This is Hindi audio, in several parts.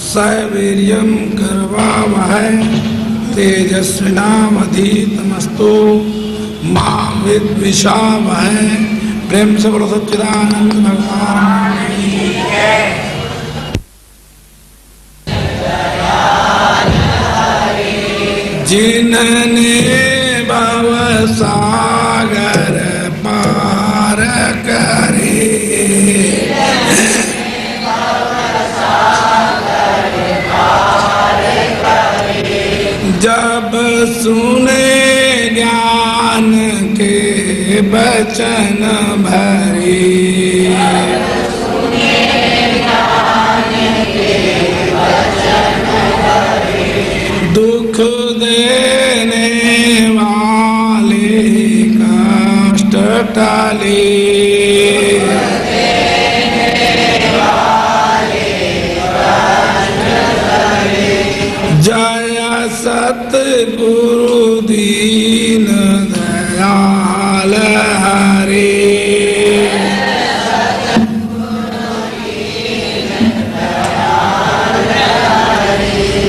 सवीर्यं करवावहै तेजस्विनावधीतमस्तु मा विद्विषावहै। प्रेम से बोलो सच्चिदानंद भगवान की जय। जिनने भवसागर पार करे, जब सुने ज्ञान के बचन भरे, दुख देने वाले कष्ट टाले, जय सतगुरु दीन दयाल हरे।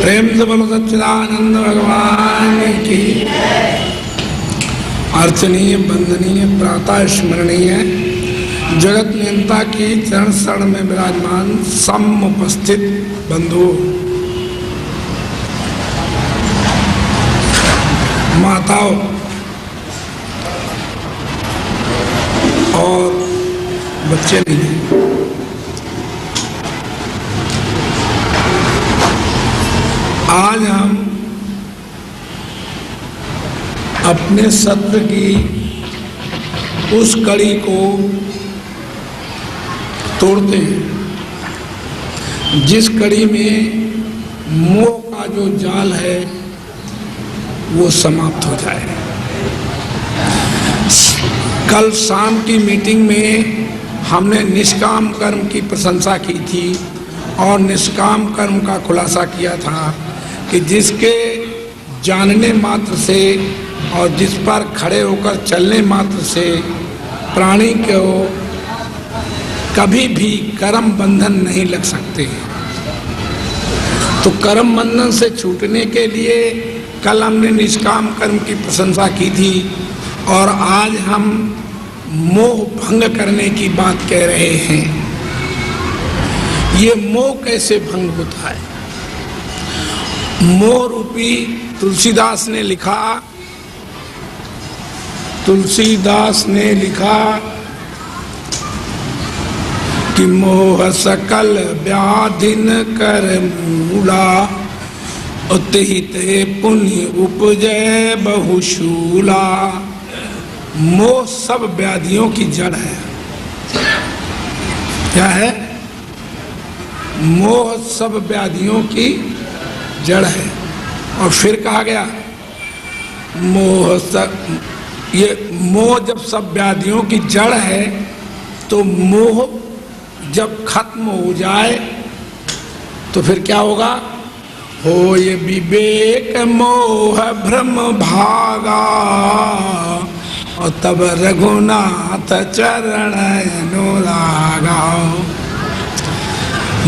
प्रेम से बोलो सच्चिदानंद भगवान की। अर्चनीय वंदनीय प्रातः स्मरणीय जगत नियंता की चरण शरण में विराजमान समुपस्थित बंधु, माताओं और बच्चे नहीं हैं, आज हम अपने सत्र की उस कड़ी को तोड़ते हैं जिस कड़ी में मोह का जो जाल है वो समाप्त हो जाए। कल शाम की मीटिंग में हमने निष्काम कर्म की प्रशंसा की थी और निष्काम कर्म का खुलासा किया था कि जिसके जानने मात्र से और जिस पर खड़े होकर चलने मात्र से प्राणी को कभी भी कर्म बंधन नहीं लग सकते। तो कर्म बंधन से छूटने के लिए कल हमने निष्काम कर्म की प्रशंसा की थी और आज हम मोह भंग करने की बात कह रहे हैं। ये मोह कैसे भंग होता है? मोह रूपी तुलसीदास ने लिखा कि मोह सकल व्याधिन कर मूला, उत्हित पुण्य उपजय बहुशूला। मोह सब व्याधियों की जड़ है। क्या है? मोह सब व्याधियों की जड़ है। और फिर कहा गया मोह जब सब व्याधियों की जड़ है तो मोह जब खत्म हो जाए तो फिर क्या होगा? हो ये विवेक मोह भ्रम भागा, और तब रघुनाथ चरण अनुरागा।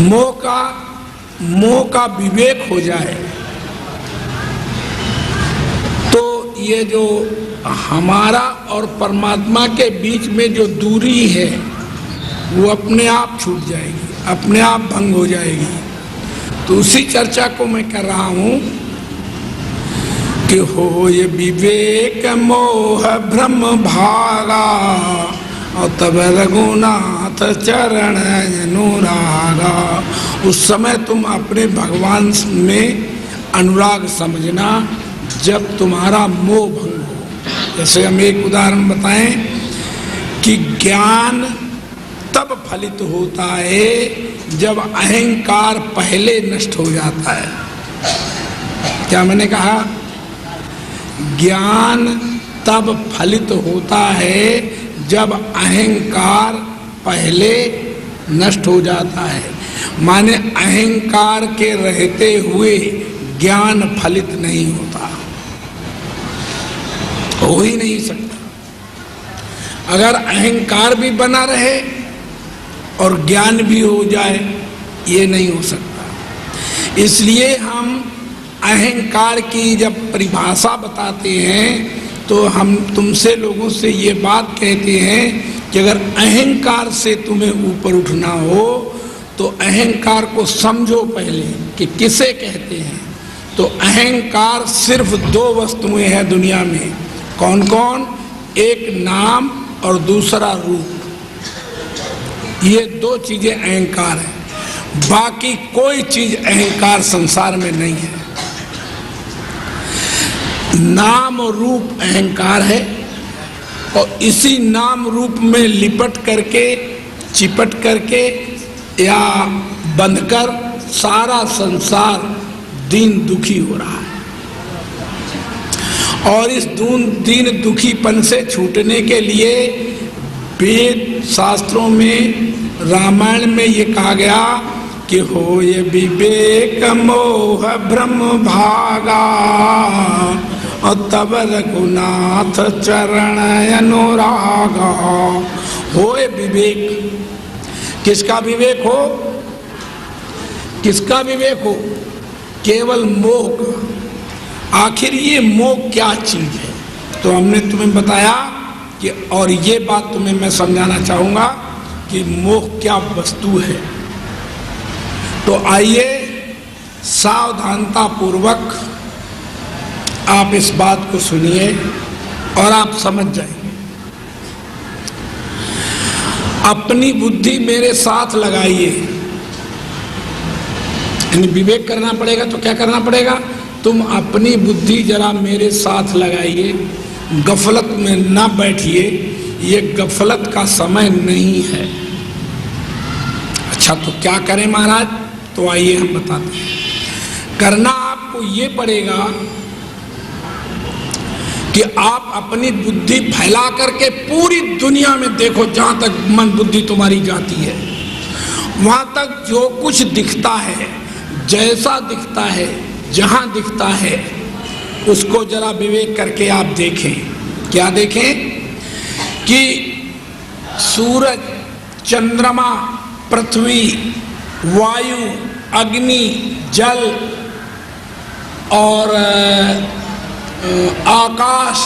मोह का विवेक हो जाए तो ये जो हमारा और परमात्मा के बीच में जो दूरी है वो अपने आप छूट जाएगी, अपने आप भंग हो जाएगी। तो उसी चर्चा को मैं कर रहा हूं कि हो ये विवेक मोह भ्रम भागा, और तब रघुनाथ चरण अनुरागा। उस समय तुम अपने भगवान में अनुराग समझना जब तुम्हारा मोह भंग हो। जैसे हम एक उदाहरण बताएं कि ज्ञान तब फलित होता है जब अहंकार पहले नष्ट हो जाता है। क्या मैंने कहा? ज्ञान तब फलित होता है जब अहंकार पहले नष्ट हो जाता है। माने अहंकार के रहते हुए ज्ञान फलित नहीं होता, हो ही नहीं सकता। अगर अहंकार भी बना रहे और ज्ञान भी हो जाए, ये नहीं हो सकता। इसलिए हम अहंकार की जब परिभाषा बताते हैं तो हम तुमसे लोगों से ये बात कहते हैं कि अगर अहंकार से तुम्हें ऊपर उठना हो तो अहंकार को समझो पहले कि किसे कहते हैं। तो अहंकार सिर्फ दो वस्तुएं हैं दुनिया में। कौन कौन? एक नाम और दूसरा रूप। ये दो चीजें अहंकार है, बाकी कोई चीज अहंकार संसार में नहीं है। नाम और रूप अहंकार है और इसी नाम रूप में लिपट करके, चिपट करके या बंधकर सारा संसार दीन दुखी हो रहा है। और इस दीन दुखीपन से छूटने के लिए वेद शास्त्रों में, रामायण में ये कहा गया कि हो ये विवेक मोह भ्रम भागा और तब रघुनाथ चरण अनुरागा। हो ये विवेक। किसका विवेक हो? किसका विवेक हो? केवल मोह का। आखिर ये मोह क्या चीज है? तो हमने तुम्हें बताया कि, और ये बात तुम्हें मैं समझाना चाहूंगा कि मोह क्या वस्तु है। तो आइए सावधानता पूर्वक आप इस बात को सुनिए और आप समझ जाएंगे। अपनी बुद्धि मेरे साथ लगाइए। यानी विवेक करना पड़ेगा तो क्या करना पड़ेगा? तुम अपनी बुद्धि जरा मेरे साथ लगाइए, गफलत में ना बैठिए। ये गफलत का समय नहीं है। अच्छा, तो क्या करें महाराज? तो आइए हम बताते हैं। करना आपको ये पड़ेगा कि आप अपनी बुद्धि फैला करके पूरी दुनिया में देखो, जहां तक मन बुद्धि तुम्हारी जाती है वहां तक जो कुछ दिखता है, जैसा दिखता है, जहां दिखता है, उसको जरा विवेक करके आप देखें। क्या देखें? कि सूरज, चंद्रमा, पृथ्वी, वायु, अग्नि, जल और आकाश,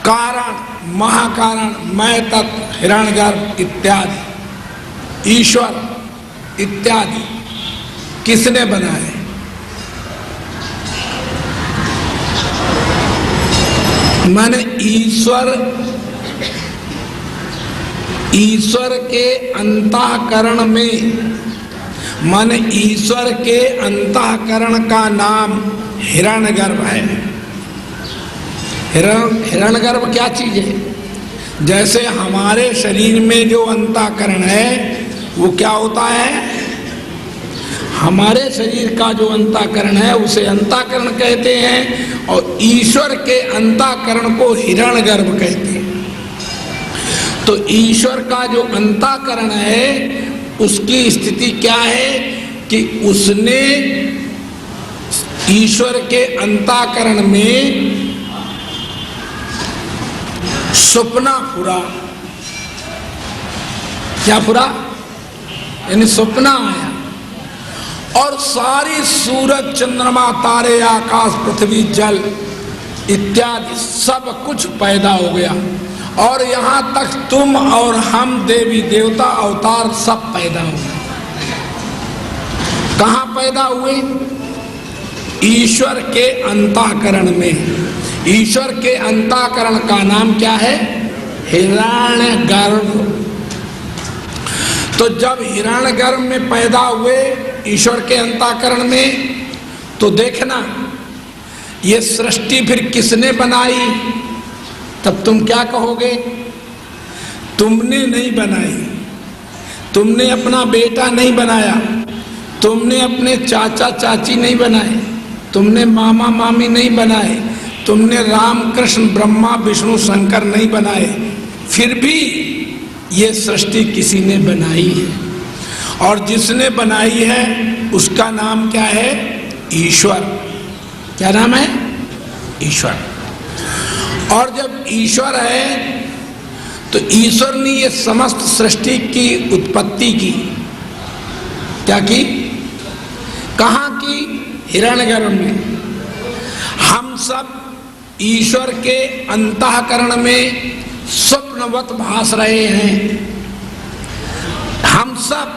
कारण, महाकारण, मय तत्व, हिरण्यगर्भ इत्यादि, ईश्वर इत्यादि किसने बनाए? माने ईश्वर के अंतःकरण में, माने ईश्वर के अंतःकरण का नाम हिरण्यगर्भ है। हिरण्यगर्भ क्या चीज है? जैसे हमारे शरीर में जो अंतःकरण है वो क्या होता है? हमारे शरीर का जो अंतःकरण है उसे अंतःकरण कहते हैं और ईश्वर के अंतःकरण को हिरण्यगर्भ कहते हैं। तो ईश्वर का जो अंतःकरण है उसकी स्थिति क्या है कि उसने ईश्वर के अंतःकरण में सपना फुरा। क्या फुरा? यानी सपना आया और सारी सूरज, चंद्रमा, तारे, आकाश, पृथ्वी, जल इत्यादि सब कुछ पैदा हो गया और यहां तक तुम और हम, देवी देवता, अवतार सब पैदा हुए। कहां पैदा हुए? ईश्वर के अंतःकरण में। ईश्वर के अंतःकरण का नाम क्या है? हिरण्यगर्भ। तो जब हिरण्यगर्भ में पैदा हुए ईश्वर के अंतःकरण में, तो देखना ये सृष्टि फिर किसने बनाई? तब तुम क्या कहोगे? तुमने नहीं बनाई, तुमने अपना बेटा नहीं बनाया, तुमने अपने चाचा चाची नहीं बनाए, तुमने मामा मामी नहीं बनाए, तुमने राम कृष्ण ब्रह्मा विष्णु शंकर नहीं बनाए, फिर भी ये सृष्टि किसी ने बनाई है और जिसने बनाई है उसका नाम क्या है? ईश्वर। क्या नाम है? ईश्वर। और जब ईश्वर है तो ईश्वर ने ये समस्त सृष्टि की उत्पत्ति की। क्या की? कहाँ की? हिरण्यगर्भ में। हम सब ईश्वर के अंतःकरण में स्वप्नवत भास रहे हैं। हम सब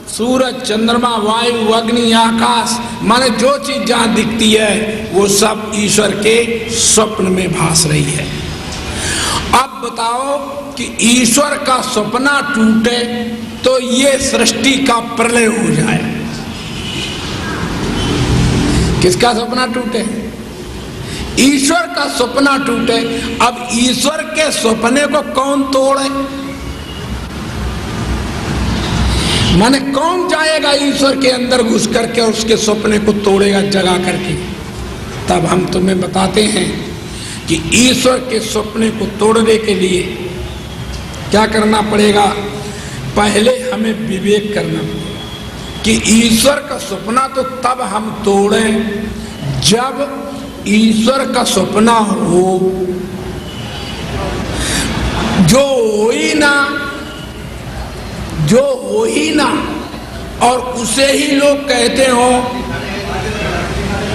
सूरज, चंद्रमा, वायु, अग्नि, आकाश, माने जो चीज जहां दिखती है वो सब ईश्वर के स्वप्न में भास रही है। अब बताओ कि ईश्वर का सपना टूटे तो ये सृष्टि का प्रलय हो जाए। किसका सपना टूटे? ईश्वर का सपना टूटे। अब ईश्वर के सपने को कौन तोड़े? माने कौन जाएगा ईश्वर के अंदर घुस करके और उसके सपने को तोड़ेगा जगा करके? तब हम तुम्हें बताते हैं कि ईश्वर के सपने को तोड़ने के लिए क्या करना पड़ेगा। पहले हमें विवेक करना पड़ेगा कि ईश्वर का सपना तो तब हम तोड़ें जब ईश्वर का सपना हो, जो हो ही ना और उसे ही लोग कहते हो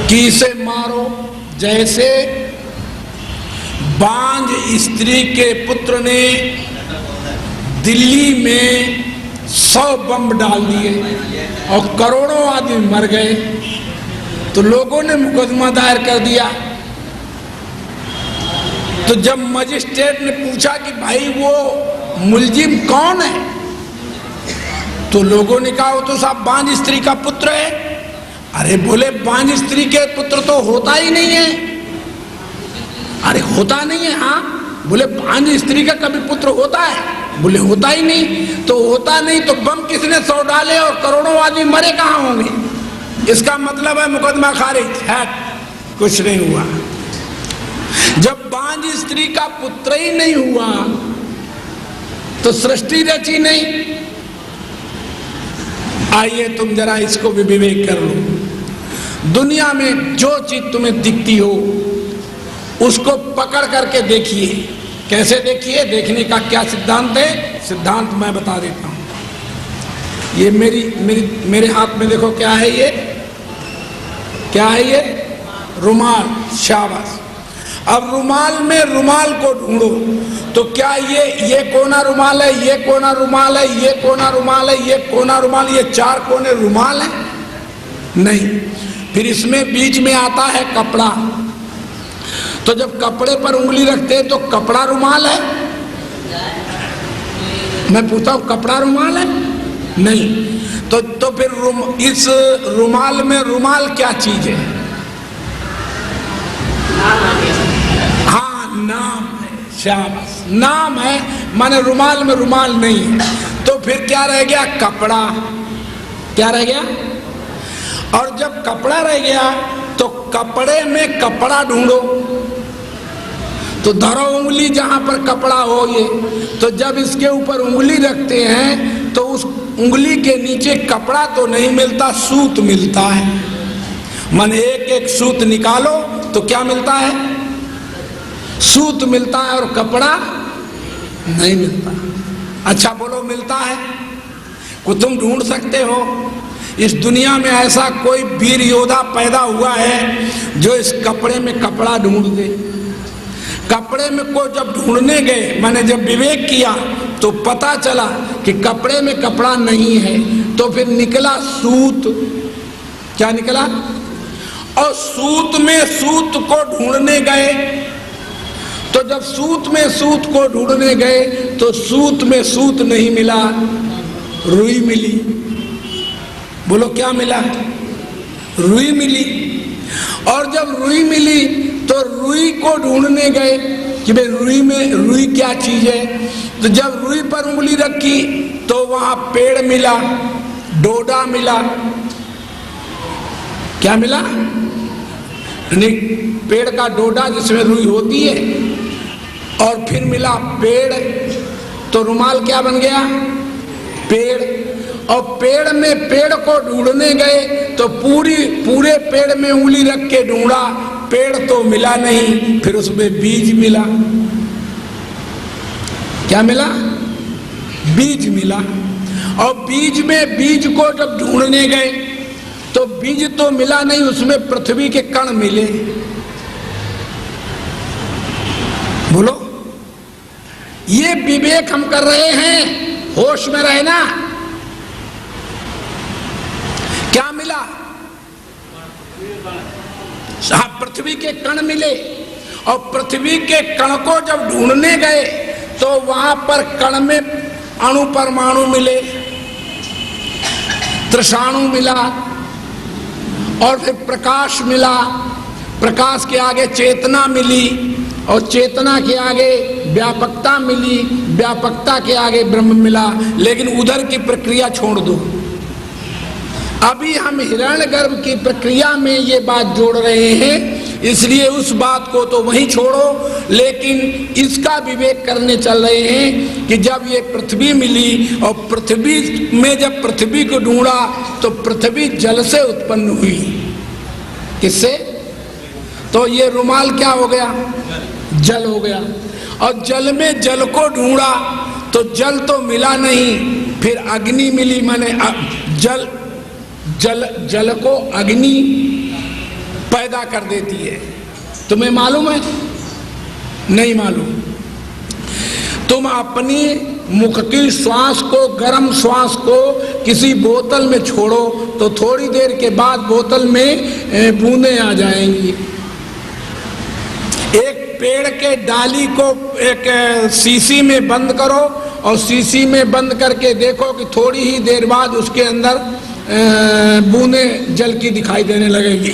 कि इसे मारो। जैसे बांझ स्त्री के पुत्र ने दिल्ली में 100 बम डाल दिए और करोड़ों आदमी मर गए, तो लोगों ने मुकदमा दायर कर दिया। तो जब मजिस्ट्रेट ने पूछा कि भाई वो मुलजिम कौन है, तो लोगों ने कहा वो तो साहब बांझ स्त्री का पुत्र है। अरे बोले बांझ स्त्री के पुत्र तो होता ही नहीं है। अरे होता नहीं है? हाँ। बोले बांझ स्त्री का कभी पुत्र होता है? बोले होता ही नहीं। तो होता नहीं तो बम किसने 100 डाले और करोड़ों आदमी मरे कहाँ होंगे? इसका मतलब है मुकदमा खारिज है, कुछ नहीं हुआ। जब बांझ स्त्री का पुत्र ही नहीं हुआ तो सृष्टि रची नहीं। आइए तुम जरा इसको भी विवेक कर लो। दुनिया में जो चीज तुम्हें दिखती हो उसको पकड़ करके देखिए। कैसे देखिए? देखने का क्या सिद्धांत है? सिद्धांत मैं बता देता हूं। ये मेरे हाथ में देखो, क्या है ये? क्या है ये? रुमाल। शाबाश। अब रुमाल में रुमाल को ढूंढो तो क्या ये कोना रुमाल है, ये कोना रुमाल है, ये कोना रुमाल है, ये कोना रुमाल, ये 4 कोने रुमाल है? नहीं। फिर इसमें बीच में आता है कपड़ा। तो जब कपड़े पर उंगली रखते हैं तो कपड़ा रुमाल है? मैं पूछता हूं, कपड़ा रुमाल है? नहीं। तो फिर इस रुमाल में रुमाल क्या चीज है? हाँ, नाम है। शाबाश। नाम है, माने रुमाल में रुमाल नहीं है। तो फिर क्या रह गया? कपड़ा। क्या रह गया? और जब कपड़ा रह गया तो कपड़े में कपड़ा ढूंढो। तो धरो उंगली जहां पर कपड़ा हो ये, तो जब इसके ऊपर उंगली रखते हैं तो उस उंगली के नीचे कपड़ा तो नहीं मिलता, सूत मिलता है। माने एक एक सूत निकालो तो क्या मिलता है? सूत मिलता है और कपड़ा नहीं मिलता। अच्छा बोलो, मिलता है? को तुम ढूंढ सकते हो? इस दुनिया में ऐसा कोई वीर योद्धा पैदा हुआ है जो इस कपड़े में कपड़ा ढूंढ दे? कपड़े में को जब ढूंढने गए, मैंने जब विवेक किया तो पता चला कि कपड़े में कपड़ा नहीं है। तो फिर निकला सूत। क्या निकला? और सूत में सूत को ढूंढने गए तो जब सूत में सूत को ढूंढने गए तो सूत में सूत नहीं मिला, रुई मिली। बोलो क्या मिला? रुई मिली। और जब रुई मिली तो रुई को ढूंढने गए कि भाई रुई क्या चीज है। तो जब रुई पर उंगली रखी तो वहां पेड़ मिला, डोडा मिला। क्या मिला? पेड़ का डोडा जिसमें रुई होती है। और फिर मिला पेड़। तो रुमाल क्या बन गया? पेड़। और पेड़ में पेड़ को ढूंढने गए तो पूरे पेड़ में उंगली रख के ढूंढा, पेड़ तो मिला नहीं। फिर उसमें बीज मिला। क्या मिला? बीज मिला। और बीज को जब ढूंढने गए तो बीज तो मिला नहीं, उसमें पृथ्वी के कण मिले। बोलो, ये विवेक हम कर रहे हैं, होश में रहना। क्या मिला? पृथ्वी के कण मिले, और पृथ्वी के कण को जब ढूंढने गए तो वहां पर कण में अणु परमाणु मिले, त्रषाणु मिला, और फिर प्रकाश मिला, प्रकाश के आगे चेतना मिली, और चेतना के आगे व्यापकता मिली, व्यापकता के आगे ब्रह्म मिला। लेकिन उधर की प्रक्रिया छोड़ दो, अभी हम हिरण्यगर्भ की प्रक्रिया में ये बात जोड़ रहे हैं, इसलिए उस बात को तो वहीं छोड़ो। लेकिन इसका विवेक करने चल रहे हैं कि जब ये पृथ्वी मिली, और पृथ्वी में जब पृथ्वी को ढूंढा तो पृथ्वी जल से उत्पन्न हुई। किससे? तो ये रुमाल क्या हो गया? जल हो गया। और जल में जल को ढूंढा तो जल तो मिला नहीं, फिर अग्नि मिली। माने जल को अग्नि पैदा कर देती है। तुम्हें मालूम है? नहीं मालूम। तुम अपनी मुख की श्वास को, गर्म श्वास को किसी बोतल में छोड़ो तो थोड़ी देर के बाद बोतल में बूंदें आ जाएंगी। एक पेड़ के डाली को एक शीशी में बंद करो, और शीशी में बंद करके देखो कि थोड़ी ही देर बाद उसके अंदर बूंदें जल की दिखाई देने लगेंगी।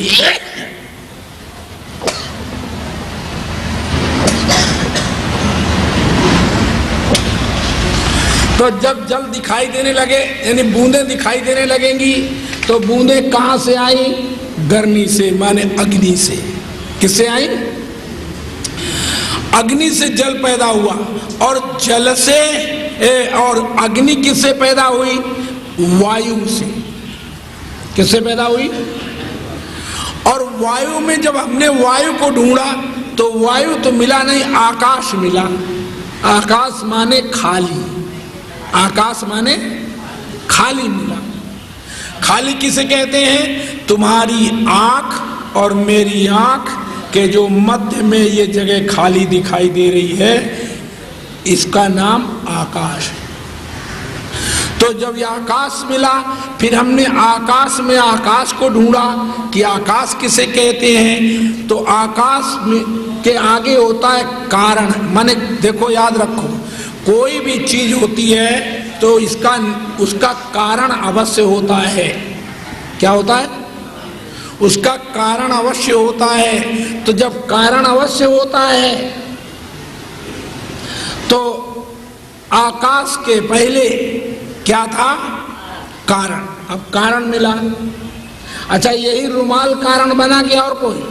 तो जब जल दिखाई देने लगे, यानी बूंदें दिखाई देने लगेंगी, तो बूंदें कहां से आई? गर्मी से, माने अग्नि से। किससे आई? अग्नि से जल पैदा हुआ। और जल से और अग्नि किससे पैदा हुई? वायु से। किससे पैदा हुई? और वायु में जब हमने वायु को ढूंढा तो वायु तो मिला नहीं, आकाश मिला। आकाश माने खाली, आकाश माने खाली मिला। खाली किसे कहते हैं? तुम्हारी आंख और मेरी आंख के जो मध्य में ये जगह खाली दिखाई दे रही है, इसका नाम आकाश है। तो जब ये आकाश मिला, फिर हमने आकाश में आकाश को ढूंढा कि आकाश किसे कहते हैं। तो आकाश में के आगे होता है कारण। माने देखो, याद रखो, कोई भी चीज होती है तो उसका कारण अवश्य होता है। क्या होता है? उसका कारण अवश्य होता है। तो जब कारण अवश्य होता है तो आकाश के पहले क्या था? कारण। अब कारण मिला। अच्छा, यही रुमाल कारण बना कि और कोई?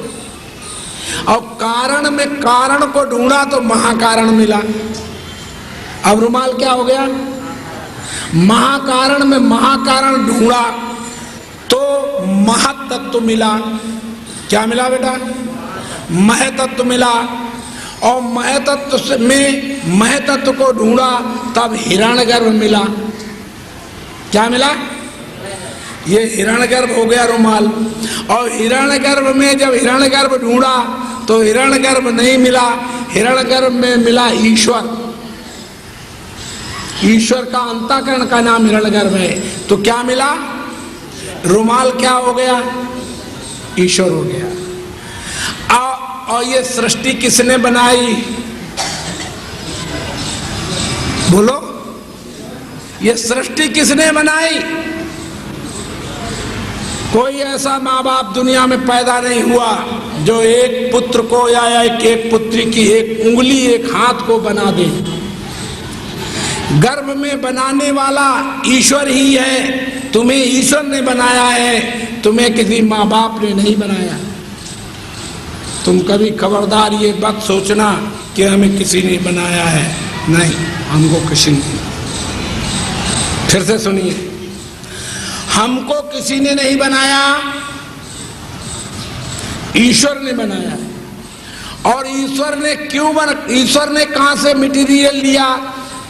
और कारण में कारण को ढूंढा तो महाकारण मिला। अब रुमाल क्या हो गया? महाकारण में महाकारण ढूंढा तो महतत्व मिला। क्या मिला बेटा? महतत्व मिला। और महतत्व में महतत्व को ढूंढा तब हिरण्यगर्भ मिला। क्या मिला? ये हिरण्यगर्भ हो गया रुमाल। और हिरण्यगर्भ में जब हिरण्यगर्भ ढूंढा तो हिरण्यगर्भ नहीं मिला, हिरण्यगर्भ में मिला ईश्वर। ईश्वर का अंतःकरण का नाम हिरण्यगर्भ है। तो क्या मिला? रुमाल क्या हो गया? ईश्वर हो गया। और ये सृष्टि किसने बनाई? बोलो, ये सृष्टि किसने बनाई? कोई ऐसा माँ बाप दुनिया में पैदा नहीं हुआ जो एक पुत्र को या एक पुत्री की एक उंगली, एक हाथ को बना दे। गर्भ में बनाने वाला ईश्वर ही है। तुम्हें ईश्वर ने बनाया है, तुम्हें किसी माँ बाप ने नहीं बनाया। तुम कभी खबरदार ये बात सोचना कि हमें किसी ने बनाया है। नहीं, हमको किसी ने। फिर से सुनिए, हमको किसी ने नहीं बनाया, ईश्वर ने बनाया है। और ईश्वर ने क्यों ईश्वर ने कहां से मटेरियल लिया,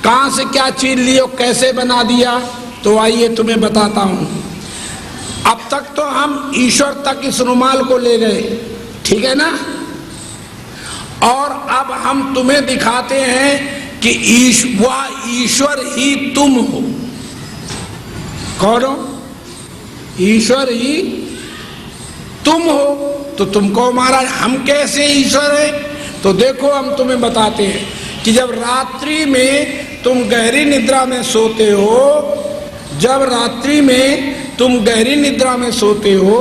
कहां से क्या चीज ली और कैसे बना दिया? तो आइए तुम्हें बताता हूं। अब तक तो हम हम ईश्वर तक इस रुमाल को ले गए, ठीक है ना। और अब हम तुम्हें दिखाते हैं कि वह ईश्वर ही तुम हो। कौन हो? ईश्वर ही तुम हो। तो तुमको महाराज हम कैसे ईश्वर है? तो देखो हम तुम्हें बताते हैं कि जब रात्रि में तुम गहरी निद्रा में सोते हो, जब रात्रि में तुम गहरी निद्रा में सोते हो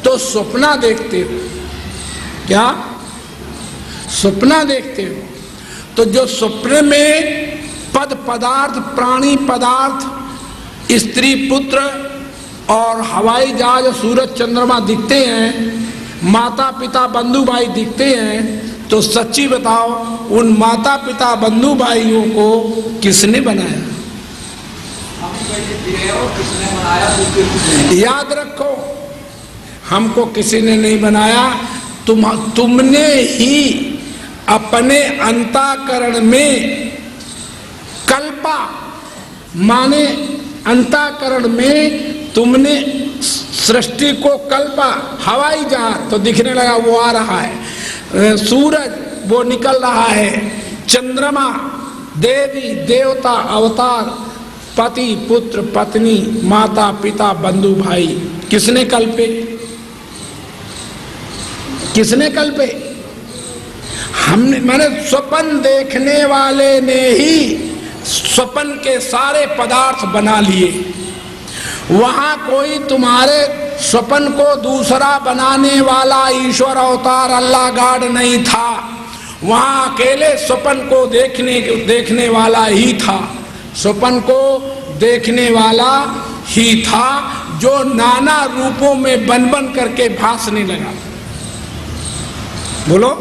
तो सपना देखते हो। क्या सपना देखते हो? तो जो सपने में पद पदार्थ, प्राणी पदार्थ, स्त्री पुत्र और हवाई जहाज, सूरज चंद्रमा दिखते हैं, माता पिता बंधु भाई दिखते हैं, तो सच्ची बताओ उन माता पिता बंधु भाइयों को किसने बनाया? याद रखो, हमको किसी ने नहीं बनाया, तुमने ही अपने अंतःकरण में कल्पा, माने अंतःकरण में तुमने सृष्टि को कल्पा। हवाई जहाज तो दिखने लगा, वो आ रहा है, सूरज वो निकल रहा है, चंद्रमा, देवी देवता अवतार, पति पुत्र पत्नी, माता पिता बंधु भाई, किसने कल्पे? किसने कल्पे? हमने, मैंने स्वप्न देखने वाले ने ही स्वप्न के सारे पदार्थ बना लिए। वहां कोई तुम्हारे स्वप्न को दूसरा बनाने वाला ईश्वर अवतार अल्लाह गॉड नहीं था। वहां अकेले स्वप्न को देखने वाला ही था, स्वप्न को देखने वाला ही था, जो नाना रूपों में बन बन करके भासने लगा। बोलो,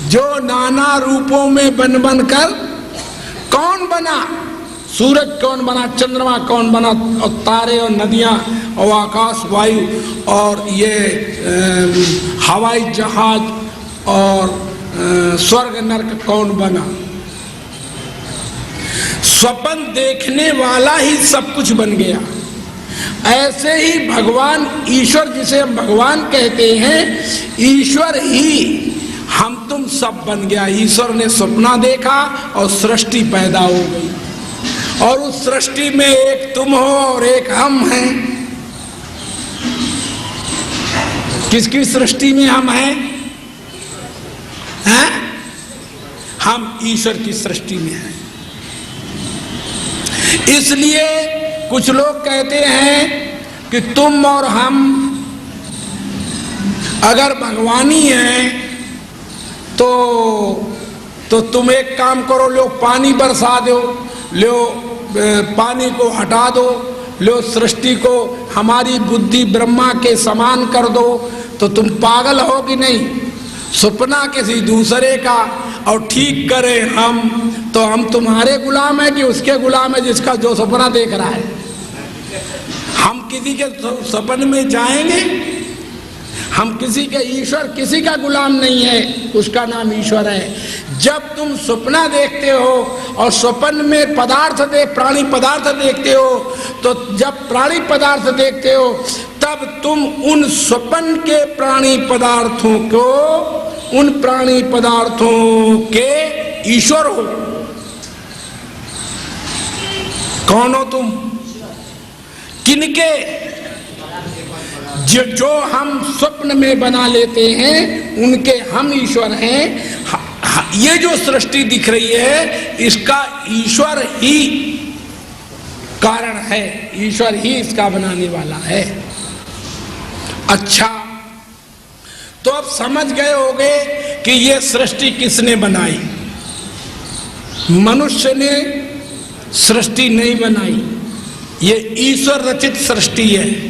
जो नाना रूपों में बन बन कर कौन बना? सूरज कौन बना? चंद्रमा कौन बना? और तारे और नदियां और आकाश वायु और ये हवाई जहाज और स्वर्ग नरक कौन बना? स्वप्न देखने वाला ही सब कुछ बन गया। ऐसे ही भगवान ईश्वर, जिसे हम भगवान कहते हैं, ईश्वर ही हम तुम सब बन गया। ईश्वर ने सपना देखा और सृष्टि पैदा हो गई, और उस सृष्टि में एक तुम हो और एक हम हैं। किसकी सृष्टि में हम हैं? हम ईश्वर की सृष्टि में हैं। इसलिए कुछ लोग कहते हैं कि तुम और हम अगर भगवानी हैं तो तुम एक काम करो, लो पानी बरसा दो, लो पानी को हटा दो, लो सृष्टि को हमारी बुद्धि ब्रह्मा के समान कर दो। तो तुम पागल हो कि नहीं? सपना किसी दूसरे का और ठीक करें हम, तो हम तुम्हारे गुलाम है कि उसके गुलाम है जिसका जो सपना देख रहा है? हम किसी के सपने में जाएंगे? हम किसी के, ईश्वर किसी का गुलाम नहीं है, उसका नाम ईश्वर है। जब तुम सपना देखते हो और स्वप्न में प्राणी पदार्थ देखते हो, तो जब प्राणी पदार्थ देखते हो तब तुम उन स्वप्न के प्राणी पदार्थों को, उन प्राणी पदार्थों के ईश्वर हो। कौन हो तुम? किनके? जो हम स्वप्न में बना लेते हैं उनके हम ईश्वर हैं। ये जो सृष्टि दिख रही है इसका ईश्वर ही कारण है, ईश्वर ही इसका बनाने वाला है। अच्छा, तो अब समझ गए होंगे कि ये सृष्टि किसने बनाई? मनुष्य ने सृष्टि नहीं बनाई, ये ईश्वर रचित सृष्टि है।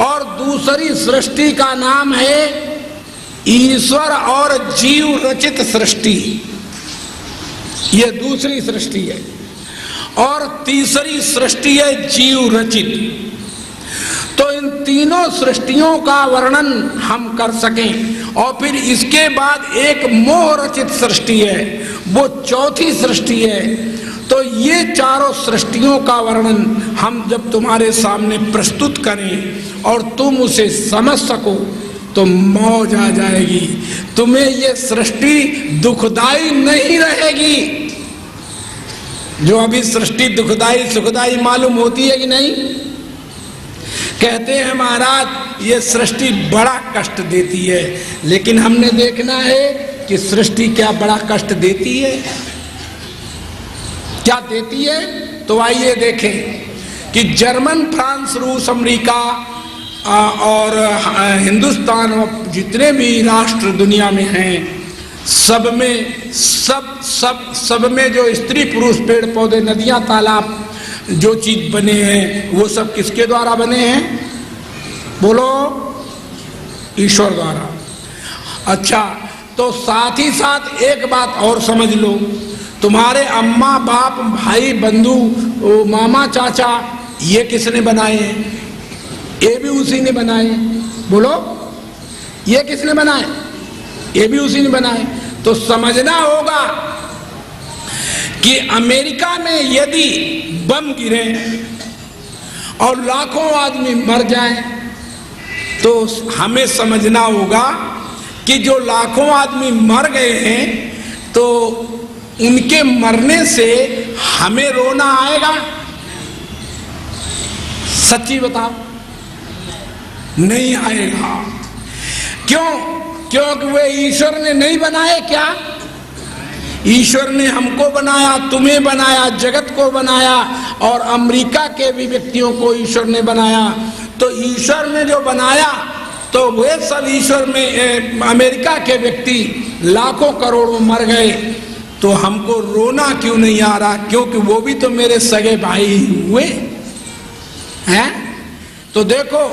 और दूसरी सृष्टि का नाम है ईश्वर और जीव रचित सृष्टि, ये दूसरी सृष्टि है। और तीसरी सृष्टि है जीव रचित। तो इन तीनों सृष्टियों का वर्णन हम कर सकें, और फिर इसके बाद एक मोह रचित सृष्टि है, वो चौथी सृष्टि है। तो ये चारों सृष्टियों का वर्णन हम जब तुम्हारे सामने प्रस्तुत करें और तुम उसे समझ सको तो मौज आ जाएगी। तुम्हें ये सृष्टि दुखदाई नहीं रहेगी। जो अभी सृष्टि दुखदाई सुखदाई मालूम होती है कि नहीं? कहते हैं महाराज ये सृष्टि बड़ा कष्ट देती है, लेकिन हमने देखना है कि सृष्टि क्या बड़ा कष्ट देती है, क्या देती है। तो आइए देखें कि जर्मन, फ्रांस, रूस, अमेरिका और हिंदुस्तान और जितने भी राष्ट्र दुनिया में हैं, सब में जो स्त्री पुरुष, पेड़ पौधे, नदियां, तालाब, जो चीज बने हैं वो सब किसके द्वारा बने हैं? बोलो, ईश्वर द्वारा। अच्छा, तो साथ ही साथ एक बात और समझ लो, तुम्हारे अम्मा बाप भाई बंधु मामा चाचा ये किसने बनाए हैं? ये भी उसी ने बनाए। बोलो, ये किसने बनाए? ये भी उसी ने बनाए। तो समझना होगा कि अमेरिका में यदि बम गिरे और लाखों आदमी मर जाएं, तो हमें समझना होगा कि जो लाखों आदमी मर गए हैं तो उनके मरने से हमें रोना आएगा? सच्ची बताओ, नहीं आएगा। क्यों? क्योंकि वे ईश्वर ने नहीं बनाए क्या? ईश्वर ने हमको बनाया, तुम्हें बनाया, जगत को बनाया, और अमेरिका के भी व्यक्तियों को ईश्वर ने बनाया। तो ईश्वर ने जो बनाया तो वे सब ईश्वर में, अमेरिका के व्यक्ति लाखों करोड़ों मर गए, तो हमको रोना क्यों नहीं आ रहा? क्योंकि वो भी तो मेरे सगे भाई हुए हैं। तो देखो,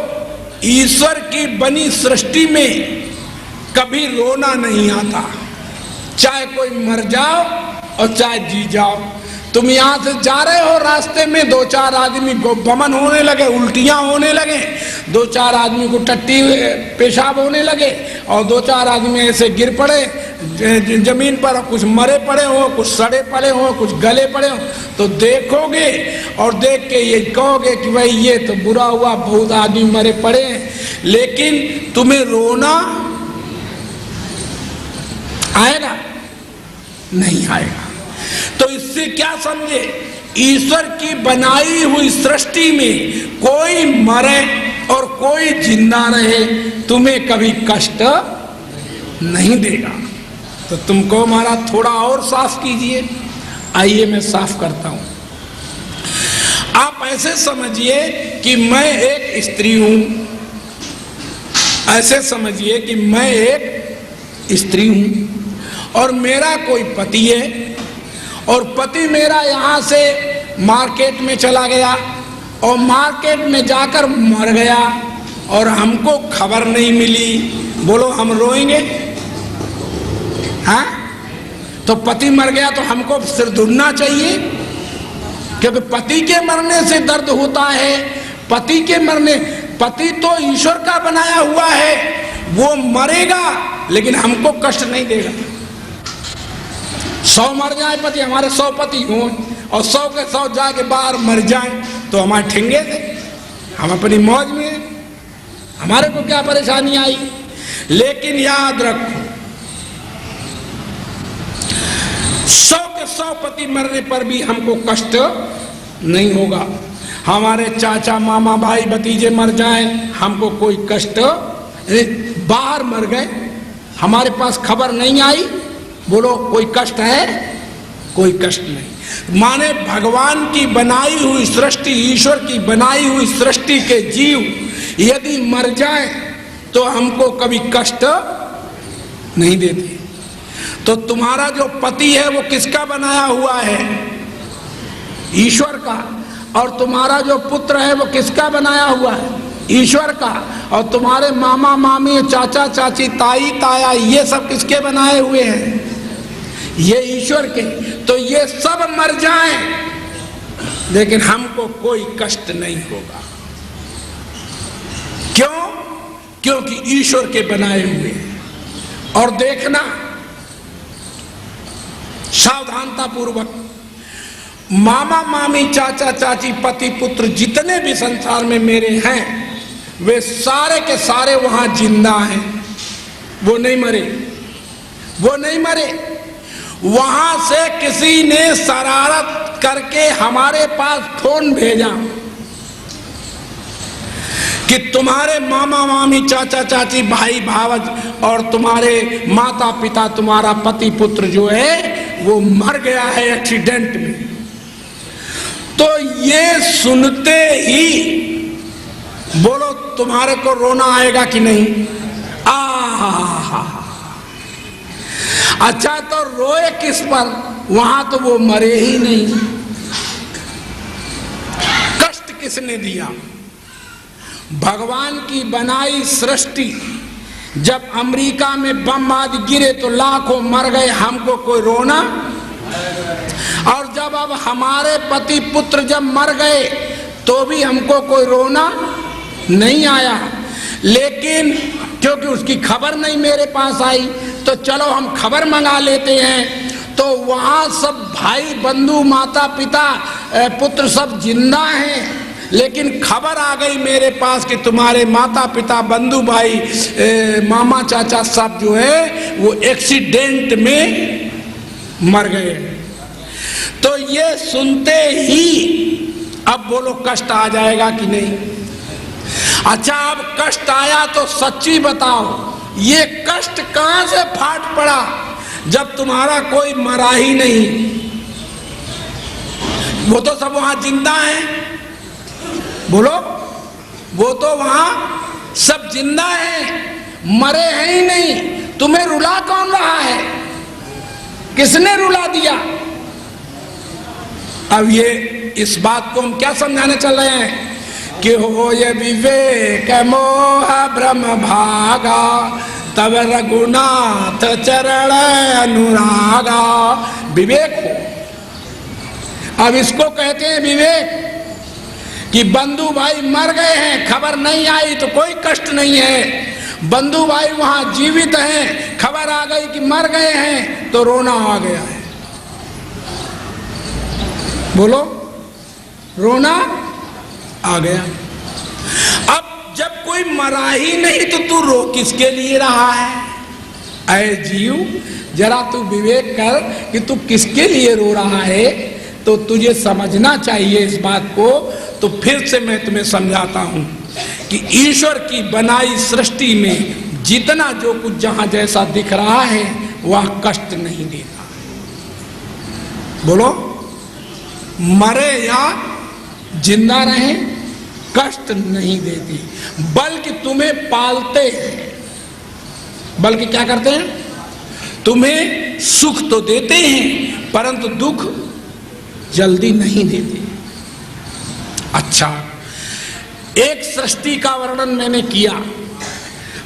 ईश्वर की बनी सृष्टि में कभी रोना नहीं आता, चाहे कोई मर जाओ और चाहे जी जाओ। तुम यहाँ से जा रहे हो, रास्ते में दो चार आदमी को बमन होने लगे, उल्टियाँ होने लगे, दो चार आदमी को टट्टी पेशाब होने लगे, और दो चार आदमी ऐसे गिर पड़े जमीन पर, कुछ मरे पड़े हो, कुछ सड़े पड़े हो, कुछ गले पड़े हो, तो देखोगे और देख के ये कहोगे कि भाई ये तो बुरा हुआ, बहुत आदमी मरे पड़े हैं। लेकिन तुम्हें रोना आएगा? नहीं आएगा। तो इससे क्या समझे? ईश्वर की बनाई हुई सृष्टि में कोई मरे और कोई जिंदा रहे, तुम्हें कभी कष्ट नहीं देगा। तो तुमको हमारा थोड़ा और साफ कीजिए। आइए मैं साफ करता हूं। आप ऐसे समझिए कि मैं एक स्त्री हूं, ऐसे समझिए कि मैं एक स्त्री हूं और मेरा कोई पति है, और पति मेरा यहाँ से मार्केट में चला गया और मार्केट में जाकर मर गया और हमको खबर नहीं मिली। बोलो, हम रोएंगे? हाँ? तो पति मर गया तो हमको सिर धुनना चाहिए, क्योंकि पति के मरने से दर्द होता है। पति के मरने, पति तो ईश्वर का बनाया हुआ है, वो मरेगा लेकिन हमको कष्ट नहीं देगा। 100 मर जाए पति, हमारे 100 पति हों और 100 के 100 जाके बाहर मर जाए तो हमारे ठेंगे थे, हम अपनी मौज में हैं, हमारे को क्या परेशानी आई। लेकिन याद रखो, 100 के 100 पति मरने पर भी हमको कष्ट नहीं होगा। हमारे चाचा मामा भाई भतीजे मर जाए, हमको कोई कष्ट, बाहर मर गए, हमारे पास खबर नहीं आई, बोलो कोई कष्ट है? कोई कष्ट नहीं। माने भगवान की बनाई हुई सृष्टि, ईश्वर की बनाई हुई सृष्टि के जीव यदि मर जाए तो हमको कभी कष्ट नहीं देते। तो तुम्हारा जो पति है वो किसका बनाया हुआ है? ईश्वर का। और तुम्हारा जो पुत्र है वो किसका बनाया हुआ है? ईश्वर का। और तुम्हारे मामा मामी, चाचा चाची, ताई ताया, ये सब किसके बनाए हुए हैं? ये ईश्वर के। तो ये सब मर जाएं लेकिन हमको कोई कष्ट नहीं होगा। क्यों? क्योंकि ईश्वर के बनाए हुए हैं। और देखना सावधानता पूर्वक, मामा मामी चाचा चाची पति पुत्र जितने भी संसार में मेरे हैं वे सारे के सारे वहां जिंदा हैं, वो नहीं मरे, वो नहीं मरे। वहां से किसी ने शरारत करके हमारे पास फोन भेजा कि तुम्हारे मामा मामी चाचा चाची भाई भावज और तुम्हारे माता पिता तुम्हारा पति पुत्र जो है वो मर गया है एक्सीडेंट में। तो ये सुनते ही बोलो तुम्हारे को रोना आएगा कि नहीं? अच्छा तो रोए किस पर? वहां तो वो मरे ही नहीं। कष्ट किसने दिया? भगवान की बनाई सृष्टि। जब अमेरिका में बम आज गिरे तो लाखों मर गए, हमको कोई रोना? और जब अब हमारे पति पुत्र जब मर गए तो भी हमको कोई रोना नहीं आया। लेकिन क्योंकि उसकी खबर नहीं मेरे पास आई तो चलो हम खबर मंगा लेते हैं। तो वहां सब भाई बंधु माता पिता पुत्र सब जिंदा हैं, लेकिन खबर आ गई मेरे पास कि तुम्हारे माता पिता बंधु भाई मामा चाचा सब जो है वो एक्सीडेंट में मर गए। तो ये सुनते ही अब बोलो कष्ट आ जाएगा कि नहीं? अच्छा अब कष्ट आया तो सच्ची बताओ, ये कष्ट कहां से फाट पड़ा जब तुम्हारा कोई मरा ही नहीं? वो तो सब वहां जिंदा हैं, बोलो वो तो वहां सब जिंदा हैं, मरे हैं ही नहीं। तुम्हें रुला कौन रहा है? किसने रुला दिया? अब ये इस बात को हम क्या समझाने चल रहे हैं कि हो ये विवेक मोह ब्रह्म भागा तब रघुनाथ चरण अनुरागा। विवेक हो, अब इसको कहते हैं विवेक कि बंधु भाई मर गए हैं, खबर नहीं आई तो कोई कष्ट नहीं है। बंधु भाई वहां जीवित हैं, खबर आ गई कि मर गए हैं तो रोना आ गया है। बोलो रोना आ गया। अब जब कोई मरा ही नहीं तो तू रो किसके लिए रहा है? ऐ जीव जरा तू विवेक कर कि तू किसके लिए रो रहा है। तो तुझे समझना चाहिए इस बात को। तो फिर से मैं तुम्हें समझाता हूं कि ईश्वर की बनाई सृष्टि में जितना जो कुछ जहां जैसा दिख रहा है वह कष्ट नहीं देता। बोलो मरे या जिंदा रहे कष्ट नहीं देती, बल्कि तुम्हें पालते हैं। बल्कि क्या करते हैं? तुम्हें सुख तो देते हैं परंतु दुख जल्दी नहीं देते। अच्छा, एक सृष्टि का वर्णन मैंने किया,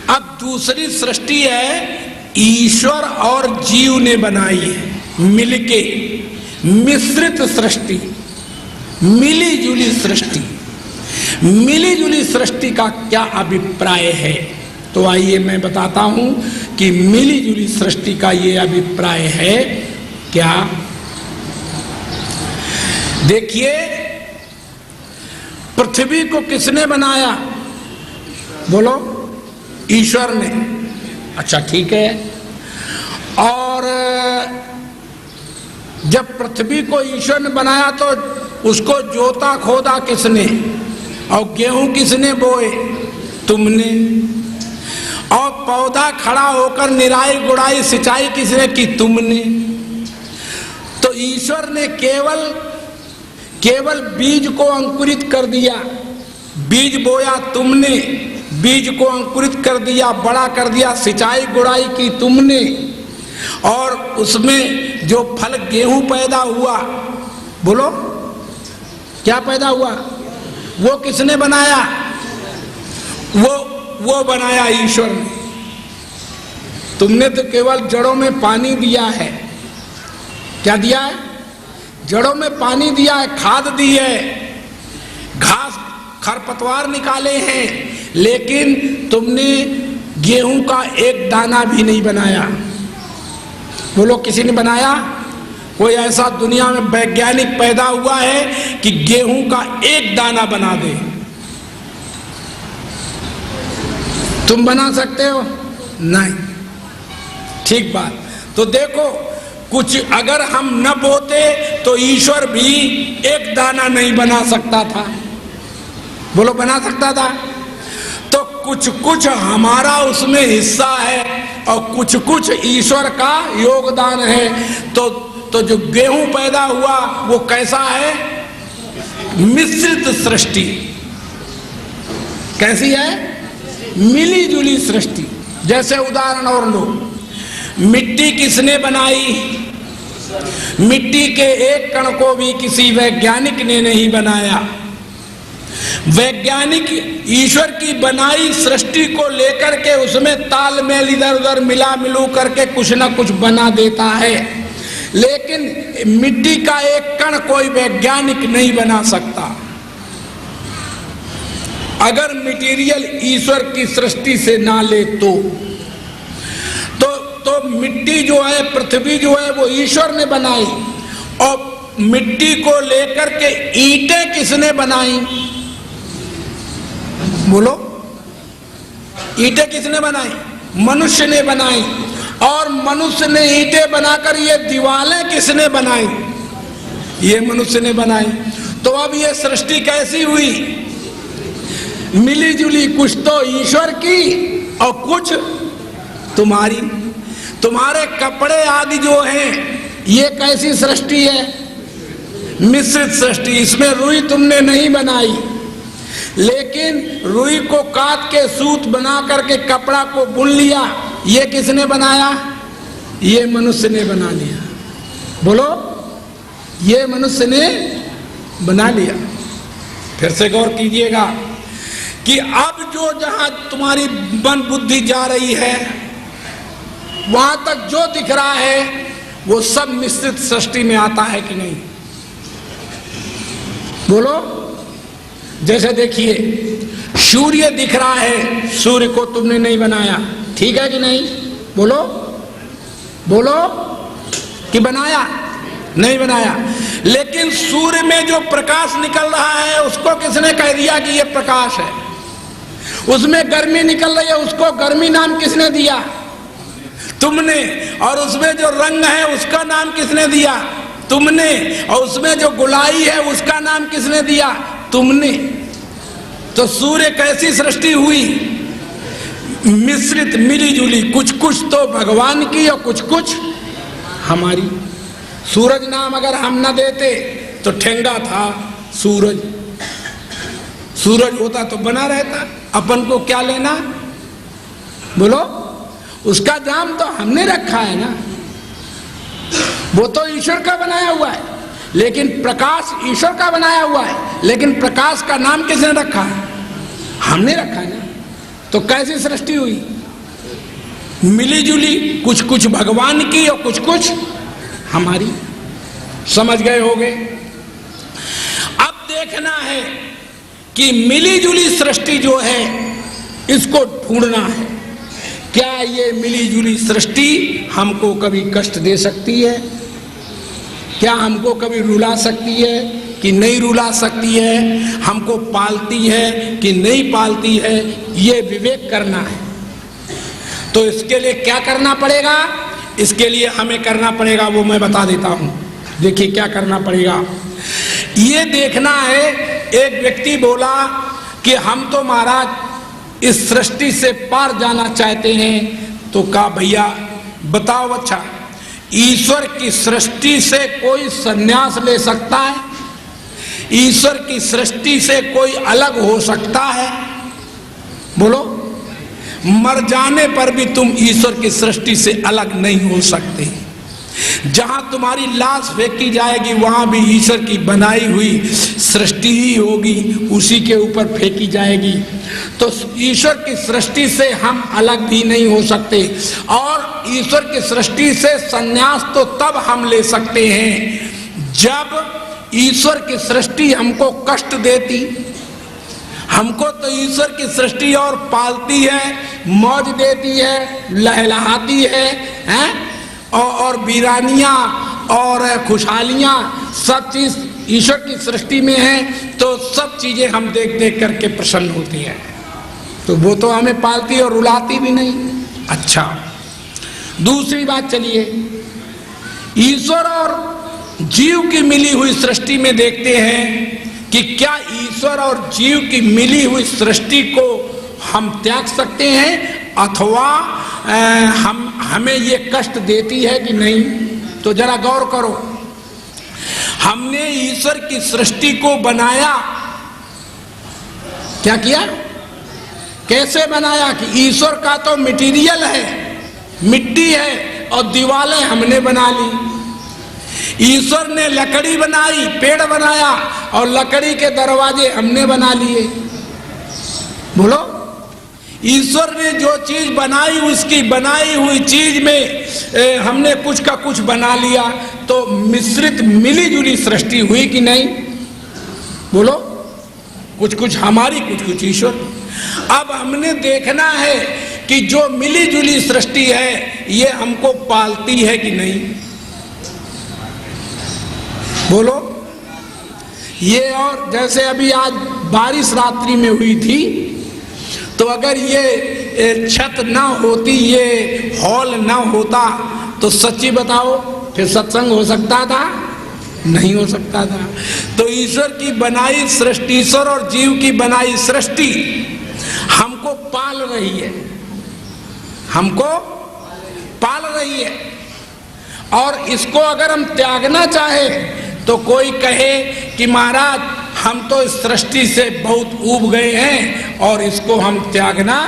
अब दूसरी सृष्टि है ईश्वर और जीव ने बनाई है मिलके, मिश्रित सृष्टि, मिली जुली सृष्टि। मिली जुली सृष्टि का क्या अभिप्राय है? तो आइए मैं बताता हूं कि मिली जुली सृष्टि का ये अभिप्राय है क्या। देखिए पृथ्वी को किसने बनाया? बोलो ईश्वर ने। अच्छा ठीक है। और जब पृथ्वी को ईश्वर ने बनाया तो उसको जोता खोदा किसने? और गेहूं किसने बोए? तुमने। और पौधा खड़ा होकर निराई गुड़ाई सिंचाई किसने की? तुमने। तो ईश्वर ने केवल बीज को अंकुरित कर दिया। बीज बोया तुमने, बीज को अंकुरित कर दिया, बड़ा कर दिया, सिंचाई गुड़ाई की तुमने। और उसमें जो फल गेहूं पैदा हुआ, बोलो क्या पैदा हुआ? वो किसने बनाया? वो बनाया ईश्वर ने। तुमने तो केवल जड़ों में पानी दिया है। क्या दिया है? जड़ों में पानी दिया है, खाद दी है, घास खरपतवार निकाले हैं, लेकिन तुमने गेहूं का एक दाना भी नहीं बनाया। बोलो किसी ने बनाया? कोई ऐसा दुनिया में वैज्ञानिक पैदा हुआ है कि गेहूं का एक दाना बना दे? तुम बना सकते हो? नहीं। ठीक बात। तो देखो, कुछ अगर हम न बोते तो ईश्वर भी एक दाना नहीं बना सकता था। बोलो, बना सकता था? तो कुछ कुछ हमारा उसमें हिस्सा है और कुछ कुछ ईश्वर का योगदान है। तो जो गेहूं पैदा हुआ वो कैसा है? मिश्रित सृष्टि। कैसी है? मिली जुली सृष्टि। जैसे उदाहरण और लो, मिट्टी किसने बनाई? मिट्टी के एक कण को भी किसी वैज्ञानिक ने नहीं बनाया। वैज्ञानिक ईश्वर की बनाई सृष्टि को लेकर के उसमें तालमेल इधर उधर मिला मिलू करके कुछ ना कुछ बना देता है, लेकिन मिट्टी का एक कण कोई वैज्ञानिक नहीं बना सकता। अगर मटेरियल ईश्वर की सृष्टि से ना ले तो मिट्टी जो है, पृथ्वी जो है, वो ईश्वर ने बनाई। और मिट्टी को लेकर के ईंटें किसने बनाई? बोलो, ईंटें किसने बनाई? मनुष्य ने बनाई। और मनुष्य ने ईंटें बनाकर ये दीवारें किसने बनाई? ये मनुष्य ने बनाई। तो अब ये सृष्टि कैसी हुई? मिली जुली, कुछ तो ईश्वर की और कुछ तुम्हारी। तुम्हारे कपड़े आदि जो हैं, ये कैसी सृष्टि है? मिश्रित सृष्टि। इसमें रुई तुमने नहीं बनाई, लेकिन रुई को काट के सूत बना करके कपड़ा को बुन लिया। ये किसने बनाया? ये मनुष्य ने बना लिया। बोलो, ये मनुष्य ने बना लिया। फिर से गौर कीजिएगा कि अब जो जहां तुम्हारी मन बुद्धि जा रही है, वहां तक जो दिख रहा है वो सब मिश्रित सृष्टि में आता है कि नहीं? बोलो, जैसे देखिए, सूर्य दिख रहा है, सूर्य को तुमने नहीं बनाया, ठीक है कि नहीं? बोलो बोलो, कि बनाया? नहीं बनाया। लेकिन सूर्य में जो प्रकाश निकल रहा है उसको किसने कह दिया कि ये प्रकाश है? उसमें गर्मी निकल रही है, उसको गर्मी नाम किसने दिया? तुमने। और उसमें जो रंग है उसका नाम किसने दिया? तुमने। और उसमें जो गुलाई है उसका नाम किसने दिया? तुमने। तो सूर्य कैसी सृष्टि हुई? मिश्रित, मिली जुली, कुछ कुछ तो भगवान की और कुछ कुछ हमारी। सूरज नाम अगर हम न देते तो ठेंगा था सूरज। सूरज होता तो बना रहता, अपन को क्या लेना? बोलो, उसका नाम तो हमने रखा है ना। वो तो ईश्वर का बनाया हुआ है, लेकिन प्रकाश ईश्वर का बनाया हुआ है, लेकिन प्रकाश का नाम किसने रखा है? हमने रखा है ना। तो कैसी सृष्टि हुई? मिली जुली, कुछ कुछ भगवान की और कुछ कुछ हमारी। समझ गए होगे? अब देखना है कि मिली जुली सृष्टि जो है इसको ढूंढना है। क्या ये मिली जुली सृष्टि हमको कभी कष्ट दे सकती है? क्या हमको कभी रुला सकती है कि नहीं रुला सकती है? हमको पालती है कि नहीं पालती है? ये विवेक करना है। तो इसके लिए क्या करना पड़ेगा? इसके लिए हमें करना पड़ेगा, वो मैं बता देता हूं। देखिए क्या करना पड़ेगा। ये देखना है, एक व्यक्ति बोला कि हम तो महाराज इस सृष्टि से पार जाना चाहते हैं। तो कहा भैया बताओ, अच्छा ईश्वर की सृष्टि से कोई संन्यास ले सकता है? ईश्वर की सृष्टि से कोई अलग हो सकता है? बोलो, मर जाने पर भी तुम ईश्वर की सृष्टि से अलग नहीं हो सकते। जहां तुम्हारी लाश फेंकी जाएगी वहां भी ईश्वर की बनाई हुई सृष्टि ही होगी, उसी के ऊपर फेंकी जाएगी। तो ईश्वर की सृष्टि से हम अलग भी नहीं हो सकते। और ईश्वर की सृष्टि से संन्यास तो तब हम ले सकते हैं जब ईश्वर की सृष्टि हमको कष्ट देती। हमको तो ईश्वर की सृष्टि और पालती है, मौज देती है, लहलहाती है, हैं? और वीरानियां और खुशहालियाँ सब चीज़ ईश्वर की सृष्टि में है, तो सब चीज़ें हम देख देख करके प्रसन्न होती हैं। तो वो तो हमें पालती और रुलाती भी नहीं। अच्छा, दूसरी बात चलिए, ईश्वर और जीव की मिली हुई सृष्टि में देखते हैं कि क्या ईश्वर और जीव की मिली हुई सृष्टि को हम त्याग सकते हैं अथवा हमें ये कष्ट देती है कि नहीं। तो जरा गौर करो, हमने ईश्वर की सृष्टि को बनाया, क्या किया, कैसे बनाया कि ईश्वर का तो मटेरियल है, मिट्टी है, और दीवारें हमने बना ली। ईश्वर ने लकड़ी बनाई, पेड़ बनाया, और लकड़ी के दरवाजे हमने बना लिए। बोलो, ईश्वर ने जो चीज बनाई उसकी बनाई हुई चीज में हमने कुछ का कुछ बना लिया, तो मिश्रित मिली जुली सृष्टि हुई कि नहीं। बोलो, कुछ कुछ हमारी, कुछ कुछ ईश्वर। अब हमने देखना है कि जो मिली जुली सृष्टि है ये हमको पालती है कि नहीं। बोलो, ये और जैसे अभी आज बारिश रात्रि में हुई थी, तो अगर ये छत ना होती, ये हॉल ना होता, तो सच्ची बताओ फिर सत्संग हो सकता था? नहीं हो सकता था। तो ईश्वर की बनाई सृष्टि, ईश्वर और जीव की बनाई सृष्टि हमको पाल रही है, हमको पाल रही है। और इसको अगर हम त्यागना चाहे तो कोई कहे कि महाराज हम तो इस सृष्टि से बहुत ऊब गए हैं और इसको हम त्यागना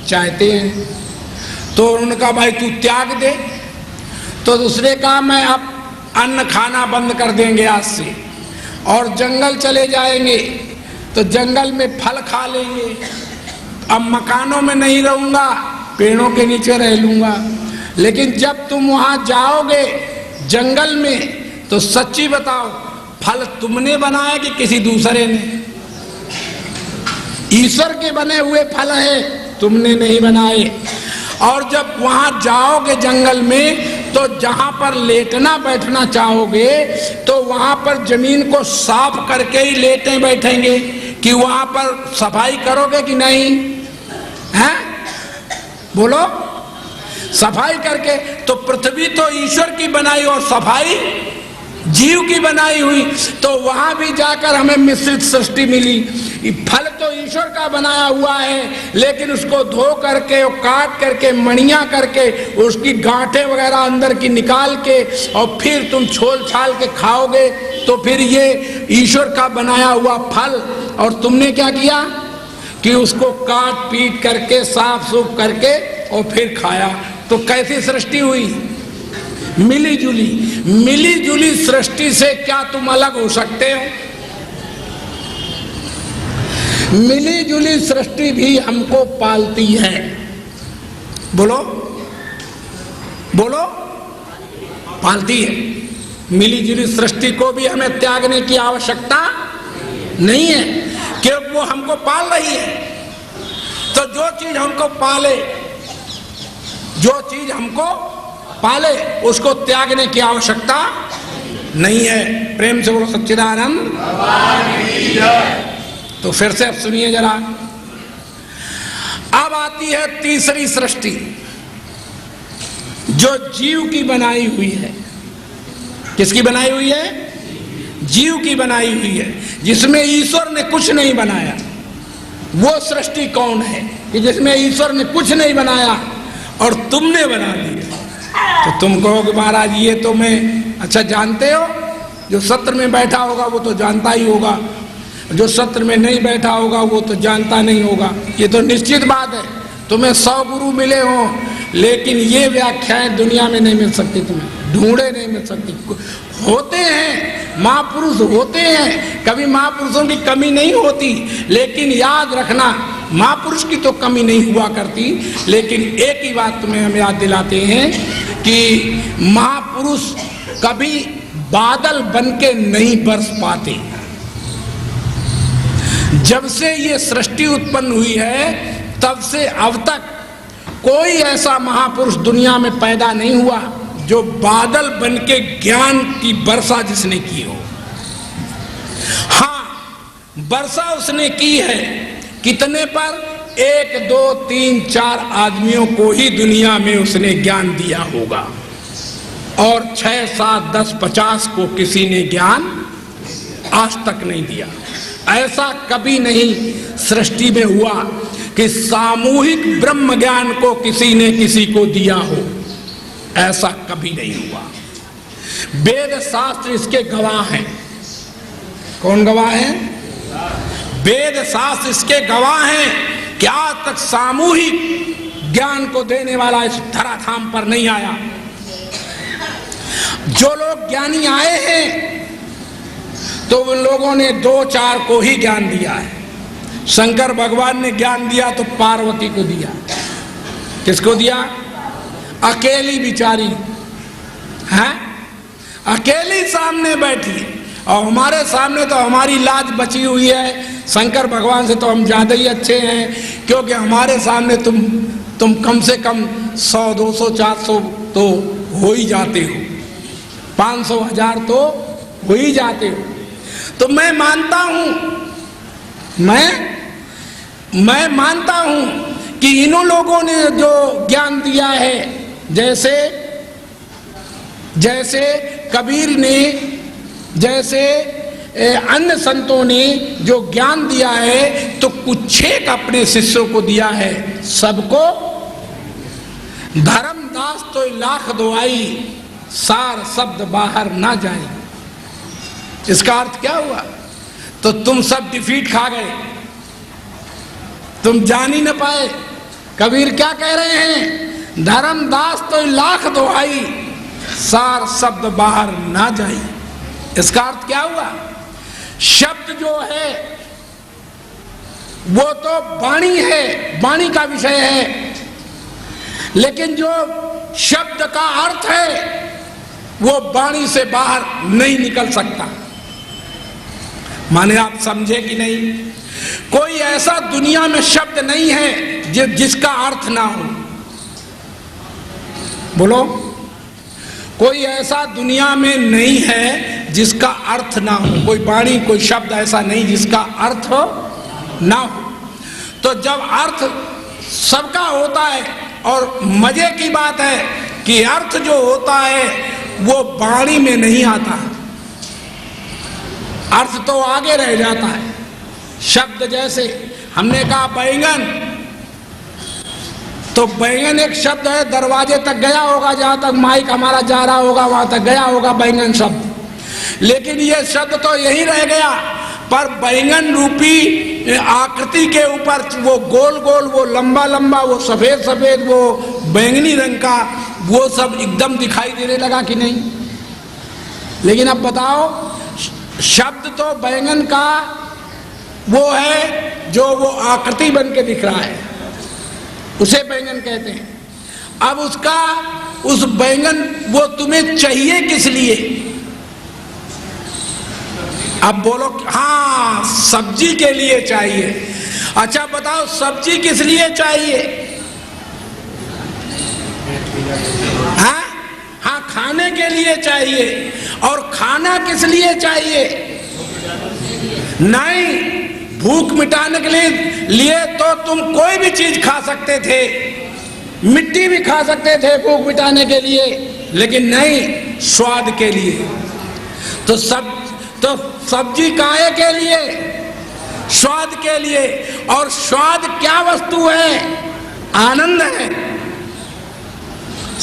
चाहते हैं। तो उनका भाई तू त्याग दे। तो दूसरे का मैं अब अन्न खाना बंद कर देंगे आज से और जंगल चले जाएंगे, तो जंगल में फल खा लेंगे। अब मकानों में नहीं रहूंगा, पेड़ों के नीचे रह लूंगा। लेकिन जब तुम वहां जाओगे जंगल में, तो सच्ची बताओ फल तुमने बनाया कि किसी दूसरे ने? ईश्वर के बने हुए फल है, तुमने नहीं बनाए। और जब वहां जाओगे जंगल में, तो जहां पर लेटना बैठना चाहोगे तो वहां पर जमीन को साफ करके ही लेटे बैठेंगे कि वहां पर सफाई करोगे कि नहीं? हैं? बोलो, सफाई करके। तो पृथ्वी तो ईश्वर की बनाई और सफाई जीव की बनाई हुई, तो वहां भी जाकर हमें मिश्रित सृष्टि मिली। फल तो ईश्वर का बनाया हुआ है, लेकिन उसको धो करके और काट करके मणियां करके उसकी गांठें वगैरह अंदर की निकाल के और फिर तुम छोल छाल के खाओगे, तो फिर ये ईश्वर का बनाया हुआ फल। और तुमने क्या किया कि उसको काट पीट करके साफ सूफ करके और फिर खाया। तो कैसी सृष्टि हुई? मिली जुली। मिली जुली सृष्टि से क्या तुम अलग हो सकते हो? मिली जुली सृष्टि भी हमको पालती है। बोलो बोलो, पालती है। मिली जुली सृष्टि को भी हमें त्यागने की आवश्यकता नहीं है, क्योंकि वो हमको पाल रही है। तो जो चीज हमको पाले, जो चीज हमको पाले, उसको त्यागने की आवश्यकता नहीं है। प्रेम से बोलो सच्चिदानंद। तो फिर से अब सुनिए जरा। अब आती है तीसरी सृष्टि जो जीव की बनाई हुई है। किसकी बनाई हुई है? जीव की बनाई हुई है, जिसमें ईश्वर ने कुछ नहीं बनाया। वो सृष्टि कौन है कि जिसमें ईश्वर ने कुछ नहीं बनाया और तुमने बना दिया? तो तुम कहोगे महाराज ये तो मैं, अच्छा जानते हो, जो सत्र में बैठा होगा वो तो जानता ही होगा, जो सत्र में नहीं बैठा होगा वो तो जानता नहीं होगा। ये तो निश्चित बात है। तुम्हें 100 गुरु मिले हो, लेकिन ये व्याख्याएं दुनिया में नहीं मिल सकती, तुम्हें ढूंढे नहीं मिल सकती। होते हैं महापुरुष, होते हैं, कभी महापुरुषों की कमी नहीं होती, लेकिन याद रखना महापुरुष की तो कमी नहीं हुआ करती। लेकिन एक ही बात तुम्हें हम याद दिलाते हैं कि महापुरुष कभी बादल बन के नहीं बरस पाते। जब से ये सृष्टि उत्पन्न हुई है तब से अब तक कोई ऐसा महापुरुष दुनिया में पैदा नहीं हुआ जो बादल बनके ज्ञान की वर्षा जिसने की हो। हाँ, वर्षा उसने की है, कितने पर? 1 2 3 4 आदमियों को ही दुनिया में उसने ज्ञान दिया होगा, और 6 7 10 50 को किसी ने ज्ञान आज तक नहीं दिया। ऐसा कभी नहीं सृष्टि में हुआ कि सामूहिक ब्रह्म ज्ञान को किसी ने किसी को दिया हो, ऐसा कभी नहीं हुआ। वेद शास्त्र इसके गवाह हैं। कौन गवाह है? वेद शास्त्र इसके गवाह हैं कि आज तक सामूहिक ज्ञान को देने वाला इस धराधाम पर नहीं आया। जो लोग ज्ञानी आए हैं तो उन लोगों ने 2-4 को ही ज्ञान दिया है। शंकर भगवान ने ज्ञान दिया तो पार्वती को दिया। किसको दिया? अकेली बिचारी है, अकेली सामने बैठी, और हमारे सामने तो हमारी लाज बची हुई है। शंकर भगवान से तो हम ज्यादा ही अच्छे हैं, क्योंकि हमारे सामने तुम कम से कम 100 200 400 तो हो ही जाते हो, 500 1000 तो हो ही जाते हो। तो मैं मानता हूं, मैं मानता हूं कि इन्हों लोगों ने जो ज्ञान दिया है, जैसे कबीर ने, जैसे अन्य संतों ने जो ज्ञान दिया है, तो कुछ एक अपने शिष्यों को दिया है, सबको धर्मदास तो लाख दुआई, सार शब्द बाहर ना जाए। इसका अर्थ क्या हुआ? तो तुम सब डिफीट खा गए, तुम जान ही न पाए। कबीर क्या कह रहे हैं? धर्मदास तो लाख दुआई, सार शब्द बाहर ना जाए। इसका अर्थ क्या हुआ? शब्द जो है वो तो वाणी है, वाणी का विषय है, लेकिन जो शब्द का अर्थ है वो वाणी से बाहर नहीं निकल सकता। माने आप समझे कि नहीं? कोई ऐसा दुनिया में शब्द नहीं है जिसका अर्थ ना हो। बोलो, कोई ऐसा दुनिया में नहीं है जिसका अर्थ ना हो। कोई वाणी, कोई शब्द ऐसा नहीं जिसका अर्थ ना हो। तो जब अर्थ सबका होता है, और मजे की बात है कि अर्थ जो होता है वो वाणी में नहीं आता, अर्थ तो आगे रह जाता है। शब्द जैसे हमने कहा बैंगन, तो बैंगन एक शब्द है, दरवाजे तक गया होगा, जहां तक माइक हमारा जा रहा होगा वहां तक गया होगा बैंगन शब्द, लेकिन ये शब्द तो यही रह गया। पर बैंगन रूपी आकृति के ऊपर वो गोल गोल, वो लंबा लंबा, वो सफेद सफेद, वो बैंगनी रंग का, वो सब एकदम दिखाई देने लगा कि नहीं? लेकिन अब बताओ, शब्द तो बैंगन का वो है जो वो आकृति बन के दिख रहा है, उसे बैंगन कहते हैं। अब उस बैंगन वो तुम्हें चाहिए किस लिए? अब बोलो, हाँ सब्जी के लिए चाहिए। अच्छा बताओ, सब्जी किस लिए चाहिए? हाँ, खाने के लिए चाहिए। और खाना किस लिए चाहिए? नहीं, भूख मिटाने के लिए तो तुम कोई भी चीज खा सकते थे, मिट्टी भी खा सकते थे भूख मिटाने के लिए, लेकिन नहीं, स्वाद के लिए। तो सब्जी काहे के लिए? स्वाद के लिए। और स्वाद क्या वस्तु है? आनंद है,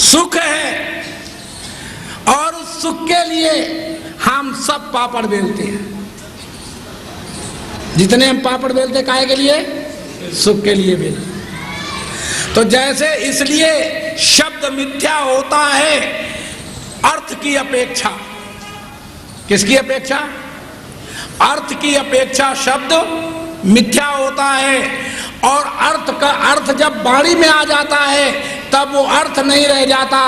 सुख है। और उस सुख के लिए हम सब पापड़ बेलते हैं। जितने हम पापड़ बेलते काहे के लिए? सुख के लिए बेलते। तो जैसे इसलिए शब्द मिथ्या होता है अर्थ की अपेक्षा। किसकी अपेक्षा? अर्थ की अपेक्षा शब्द मिथ्या होता है। और अर्थ जब वाणी में आ जाता है तब वो अर्थ नहीं रह जाता,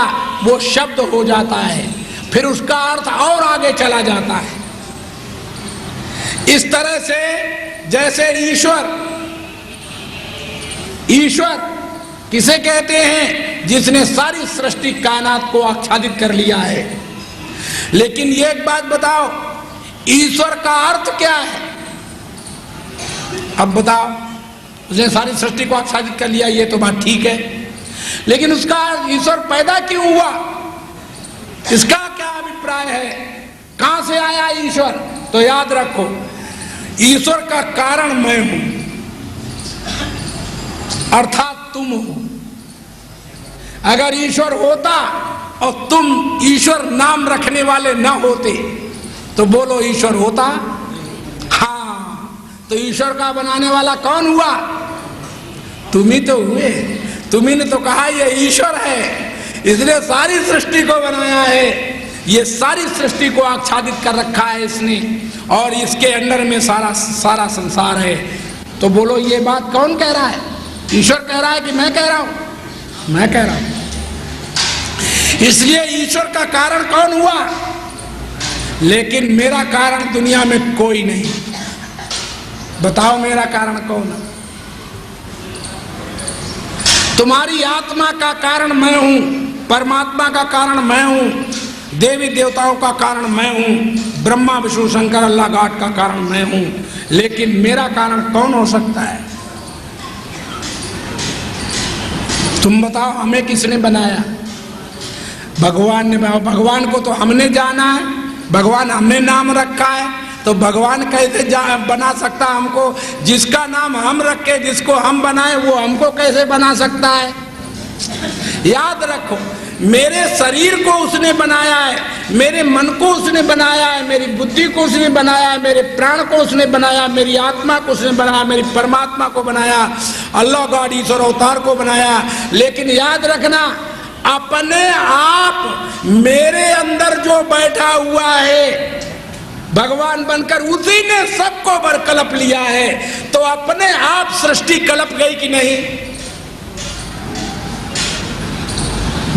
वो शब्द हो जाता है, फिर उसका अर्थ और आगे चला जाता है। इस तरह से जैसे ईश्वर किसे कहते हैं? जिसने सारी सृष्टि कायनात को आच्छादित कर लिया है। लेकिन ये एक बात बताओ, ईश्वर का अर्थ क्या है? अब बताओ, उसने सारी सृष्टि को आच्छादित कर लिया, ये तो बात ठीक है, लेकिन उसका ईश्वर पैदा क्यों हुआ? इसका क्या अभिप्राय है? कहां से आया ईश्वर? तो याद रखो, ईश्वर का कारण मैं हूं, अर्थात तुम हो। अगर ईश्वर होता और तुम ईश्वर नाम रखने वाले न होते तो बोलो ईश्वर होता? हाँ, तो ईश्वर का बनाने वाला कौन हुआ? तुम ही तो हुए। तुम्ही ने तो कहा ये ईश्वर है, इसने सारी सृष्टि को बनाया है, ये सारी सृष्टि को आच्छादित कर रखा है इसने, और इसके अंदर में सारा संसार है। तो बोलो ये बात कौन कह रहा है? ईश्वर कह रहा है कि मैं कह रहा हूं? मैं कह रहा हूं। इसलिए ईश्वर का कारण कौन हुआ? लेकिन मेरा कारण दुनिया में कोई नहीं। बताओ मेरा कारण कौन है? तुम्हारी आत्मा का कारण मैं हूं, परमात्मा का कारण मैं हूं, देवी देवताओं का कारण मैं हूं, ब्रह्मा विष्णु शंकर अल्लाह गॉड का कारण मैं हूं। लेकिन मेरा कारण कौन हो सकता है? तुम बताओ, हमें किसने बनाया? भगवान ने। भगवान को तो हमने जाना है, भगवान हमने नाम रखा है, तो भगवान कैसे बना सकता हमको? जिसका नाम हम रखे, जिसको हम बनाए, वो हमको कैसे बना सकता है? याद रखो, मेरे शरीर को उसने बनाया है, मेरे मन को उसने बनाया है, मेरी बुद्धि को उसने बनाया है, मेरे प्राण को उसने बनाया, मेरी आत्मा को उसने बनाया, मेरी परमात्मा को बनाया, अल्लाह गॉड ईश्वर अवतार को बनाया। लेकिन याद रखना, अपने आप मेरे अंदर जो बैठा हुआ है भगवान बनकर, उसी ने सबको कलप लिया है। तो अपने आप सृष्टि कलप गई कि नहीं?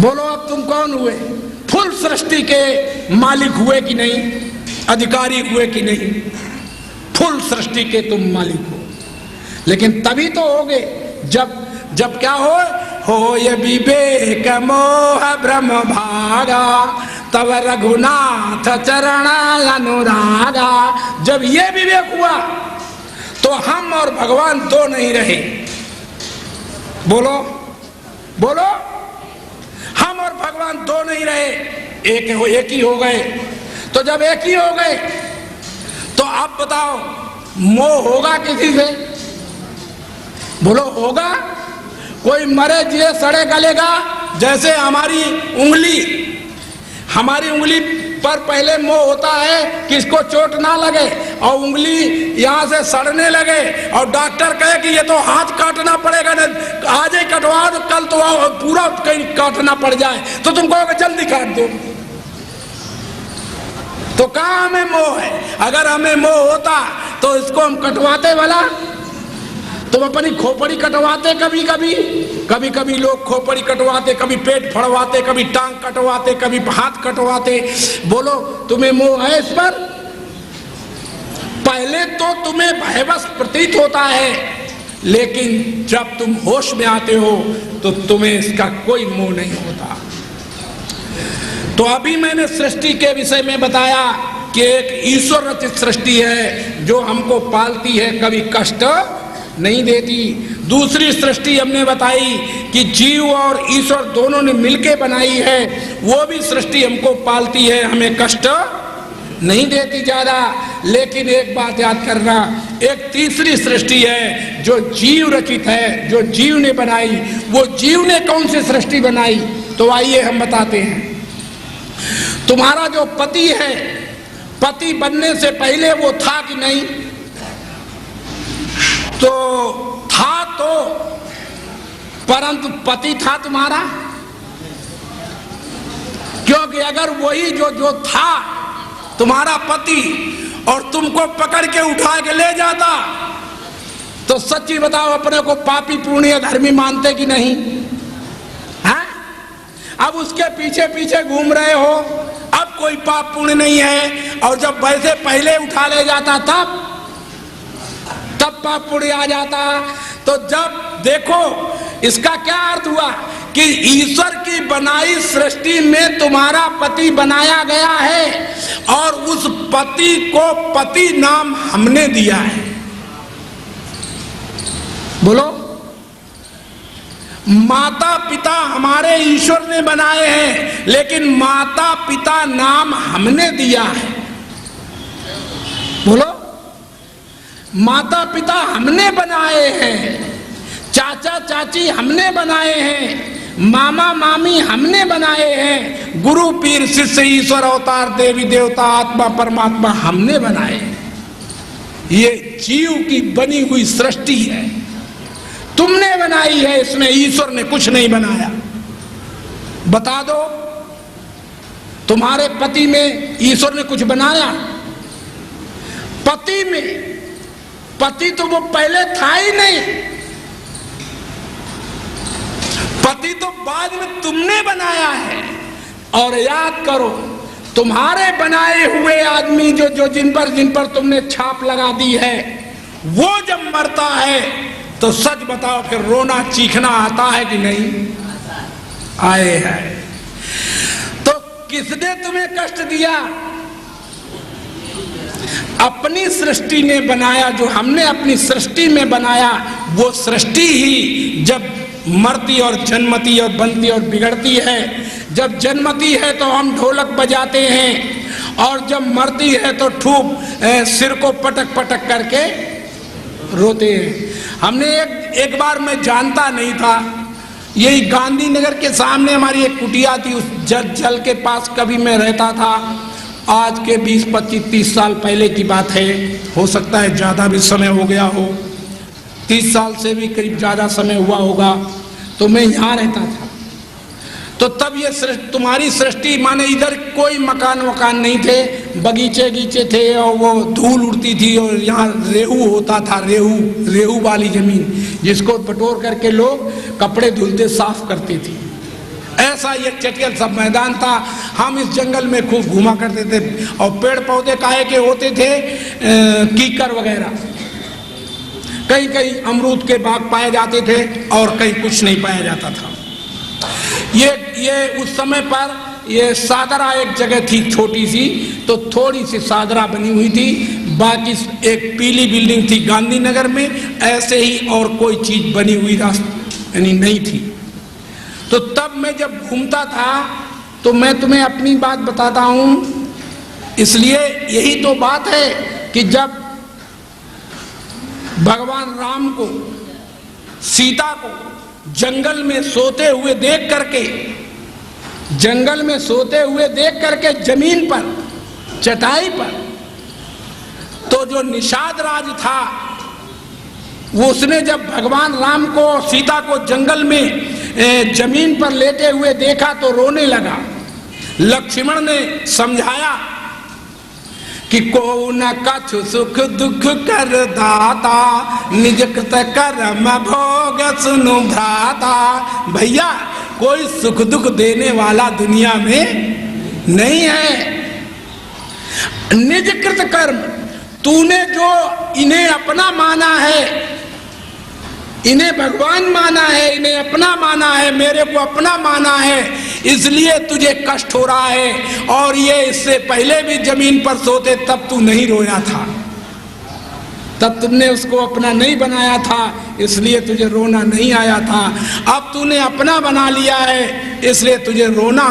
बोलो अब तुम कौन हुए? फुल सृष्टि के मालिक हुए कि नहीं? अधिकारी हुए कि नहीं? फुल सृष्टि के तुम मालिक हो। लेकिन तभी तो होगे जब क्या हो ये विवेक मोह ब्रह्म भागा, तब रघुनाथ चरण अनुरागा। जब ये विवेक हुआ तो हम और भगवान दो नहीं रहे। बोलो बोलो, हम और भगवान दो नहीं रहे, एक ही हो गए। तो जब एक ही हो गए तो आप बताओ, मोह होगा किसी से? बोलो होगा? कोई मरे जिए सड़े गलेगा? जैसे हमारी उंगली पर पहले मोह होता है कि इसको चोट ना लगे, और उंगली यहाँ से सड़ने लगे, और डॉक्टर कहे कि ये तो हाथ काटना पड़ेगा, ना आज ही कटवा दो, कल तो पूरा कहीं काटना पड़ जाए, तो तुम कहोगे जल्दी काट दो। तो कहाँ हमें मोह है? अगर हमें मोह होता तो इसको हम कटवाते वाला? तुम अपनी खोपड़ी कटवाते कभी लोग खोपड़ी कटवाते, कभी पेट फड़वाते, कभी टांग कटवाते, कभी हाथ कटवाते। बोलो तुम्हें मोह है इस पर? पहले तो तुम्हें भयवश प्रतीत होता है, लेकिन जब तुम होश में आते हो तो तुम्हें इसका कोई मोह नहीं होता। तो अभी मैंने सृष्टि के विषय में बताया कि एक ईश्वर रचित सृष्टि है जो हमको पालती है, कभी कष्ट नहीं देती। दूसरी सृष्टि हमने बताई कि जीव और ईश्वर दोनों ने मिलकर बनाई है, वो भी सृष्टि हमको पालती है, हमें कष्ट नहीं देती ज्यादा। लेकिन एक बात याद करना, एक तीसरी सृष्टि है जो जीव रचित है, जो जीव ने बनाई। वो जीव ने कौन सी सृष्टि बनाई? तो आइए हम बताते हैं। तुम्हारा जो पति है, पति बनने से पहले वो था कि नहीं? तो था, तो परंतु पति था तुम्हारा? क्योंकि अगर वही जो था तुम्हारा पति और तुमको पकड़ के उठा के ले जाता तो सच्ची बताओ अपने को पापी पुण्य धर्मी मानते कि नहीं? हैं? अब उसके पीछे पीछे घूम रहे हो, अब कोई पाप पुण्य नहीं है, और जब वैसे पहले उठा ले जाता तब पाप पुण्य आ जाता। तो जब देखो, इसका क्या अर्थ हुआ कि ईश्वर की बनाई सृष्टि में तुम्हारा पति बनाया गया है और उस पति को पति नाम हमने दिया है। बोलो, माता पिता हमारे ईश्वर ने बनाए हैं, लेकिन माता पिता नाम हमने दिया है। बोलो, माता पिता हमने बनाए हैं, चाचा चाची हमने बनाए हैं, मामा मामी हमने बनाए हैं, गुरु पीर शिष्य ईश्वर अवतार देवी देवता आत्मा परमात्मा हमने बनाए हैं। ये जीव की बनी हुई सृष्टि है, तुमने बनाई है, इसमें ईश्वर ने कुछ नहीं बनाया। बता दो, तुम्हारे पति में ईश्वर ने कुछ बनाया? पति में, पति तो वो पहले था ही नहीं, पति तो बाद में तुमने बनाया है। और याद करो, तुम्हारे बनाए हुए आदमी जो जिन पर तुमने छाप लगा दी है, वो जब मरता है तो सच बताओ, फिर रोना चीखना आता है कि नहीं? आए है। तो किसने तुम्हें कष्ट दिया? अपनी सृष्टि ने बनाया, जो हमने अपनी सृष्टि में बनाया, वो सृष्टि ही जब मरती और जन्मती और बनती और बिगड़ती है। जब जन्मती है तो हम ढोलक बजाते हैं, और जब मरती है तो खूब सिर को पटक पटक करके रोते हैं। हमने एक बार, मैं जानता नहीं था, यही गांधीनगर के सामने हमारी एक कुटिया थी, उस जल के पास कभी मैं रहता था। आज के 20, 25, 30 साल पहले की बात है, हो सकता है ज़्यादा भी समय हो गया हो, 30 साल से भी करीब ज़्यादा समय हुआ होगा। तो मैं यहाँ रहता था, तो तब ये तुम्हारी सृष्टि, माने इधर कोई मकान वकान नहीं थे, बगीचे गीचे थे, और वो धूल उड़ती थी, और यहाँ रेहू होता था, रेहू वाली जमीन, जिसको बटोर करके लोग कपड़े धुलते साफ करते थे। ऐसा ये चटियल सब मैदान था। हम इस जंगल में खूब घूमा करते थे, और पेड़ पौधे काहे के होते थे, कीकर वगैरह, कहीं कहीं अमरूद के बाग पाए जाते थे, और कहीं कुछ नहीं पाया जाता था। ये उस समय पर ये सादरा एक जगह थी छोटी सी, तो थोड़ी सी सादरा बनी हुई थी, बाकी एक पीली बिल्डिंग थी गांधीनगर में, ऐसे ही और कोई चीज बनी हुई रास्ता यानी नहीं थी। तो तब मैं जब घूमता था, तो मैं तुम्हें अपनी बात बताता हूं, इसलिए यही तो बात है कि जब भगवान राम को, सीता को जंगल में सोते हुए देख करके जमीन पर, चटाई पर, तो जो निषाद राज था, वो उसने जब भगवान राम को, सीता को जंगल में जमीन पर लेटे हुए देखा तो रोने लगा। लक्ष्मण ने समझाया कि को न कछु सुख दुख कर दाता, निज कृत कर्म भोग सुनु भ्राता। भैया, कोई सुख दुख देने वाला दुनिया में नहीं है। निज कृत कर्म, तूने जो इन्हें अपना माना है, इन्हें भगवान माना है, इन्हें अपना माना है, मेरे को अपना माना है, इसलिए तुझे कष्ट हो रहा है। और ये इससे पहले भी जमीन पर सोते तब तू नहीं रोया था, तब तुमने उसको अपना नहीं बनाया था, इसलिए तुझे रोना नहीं आया था। अब तूने अपना बना लिया है, इसलिए तुझे रोना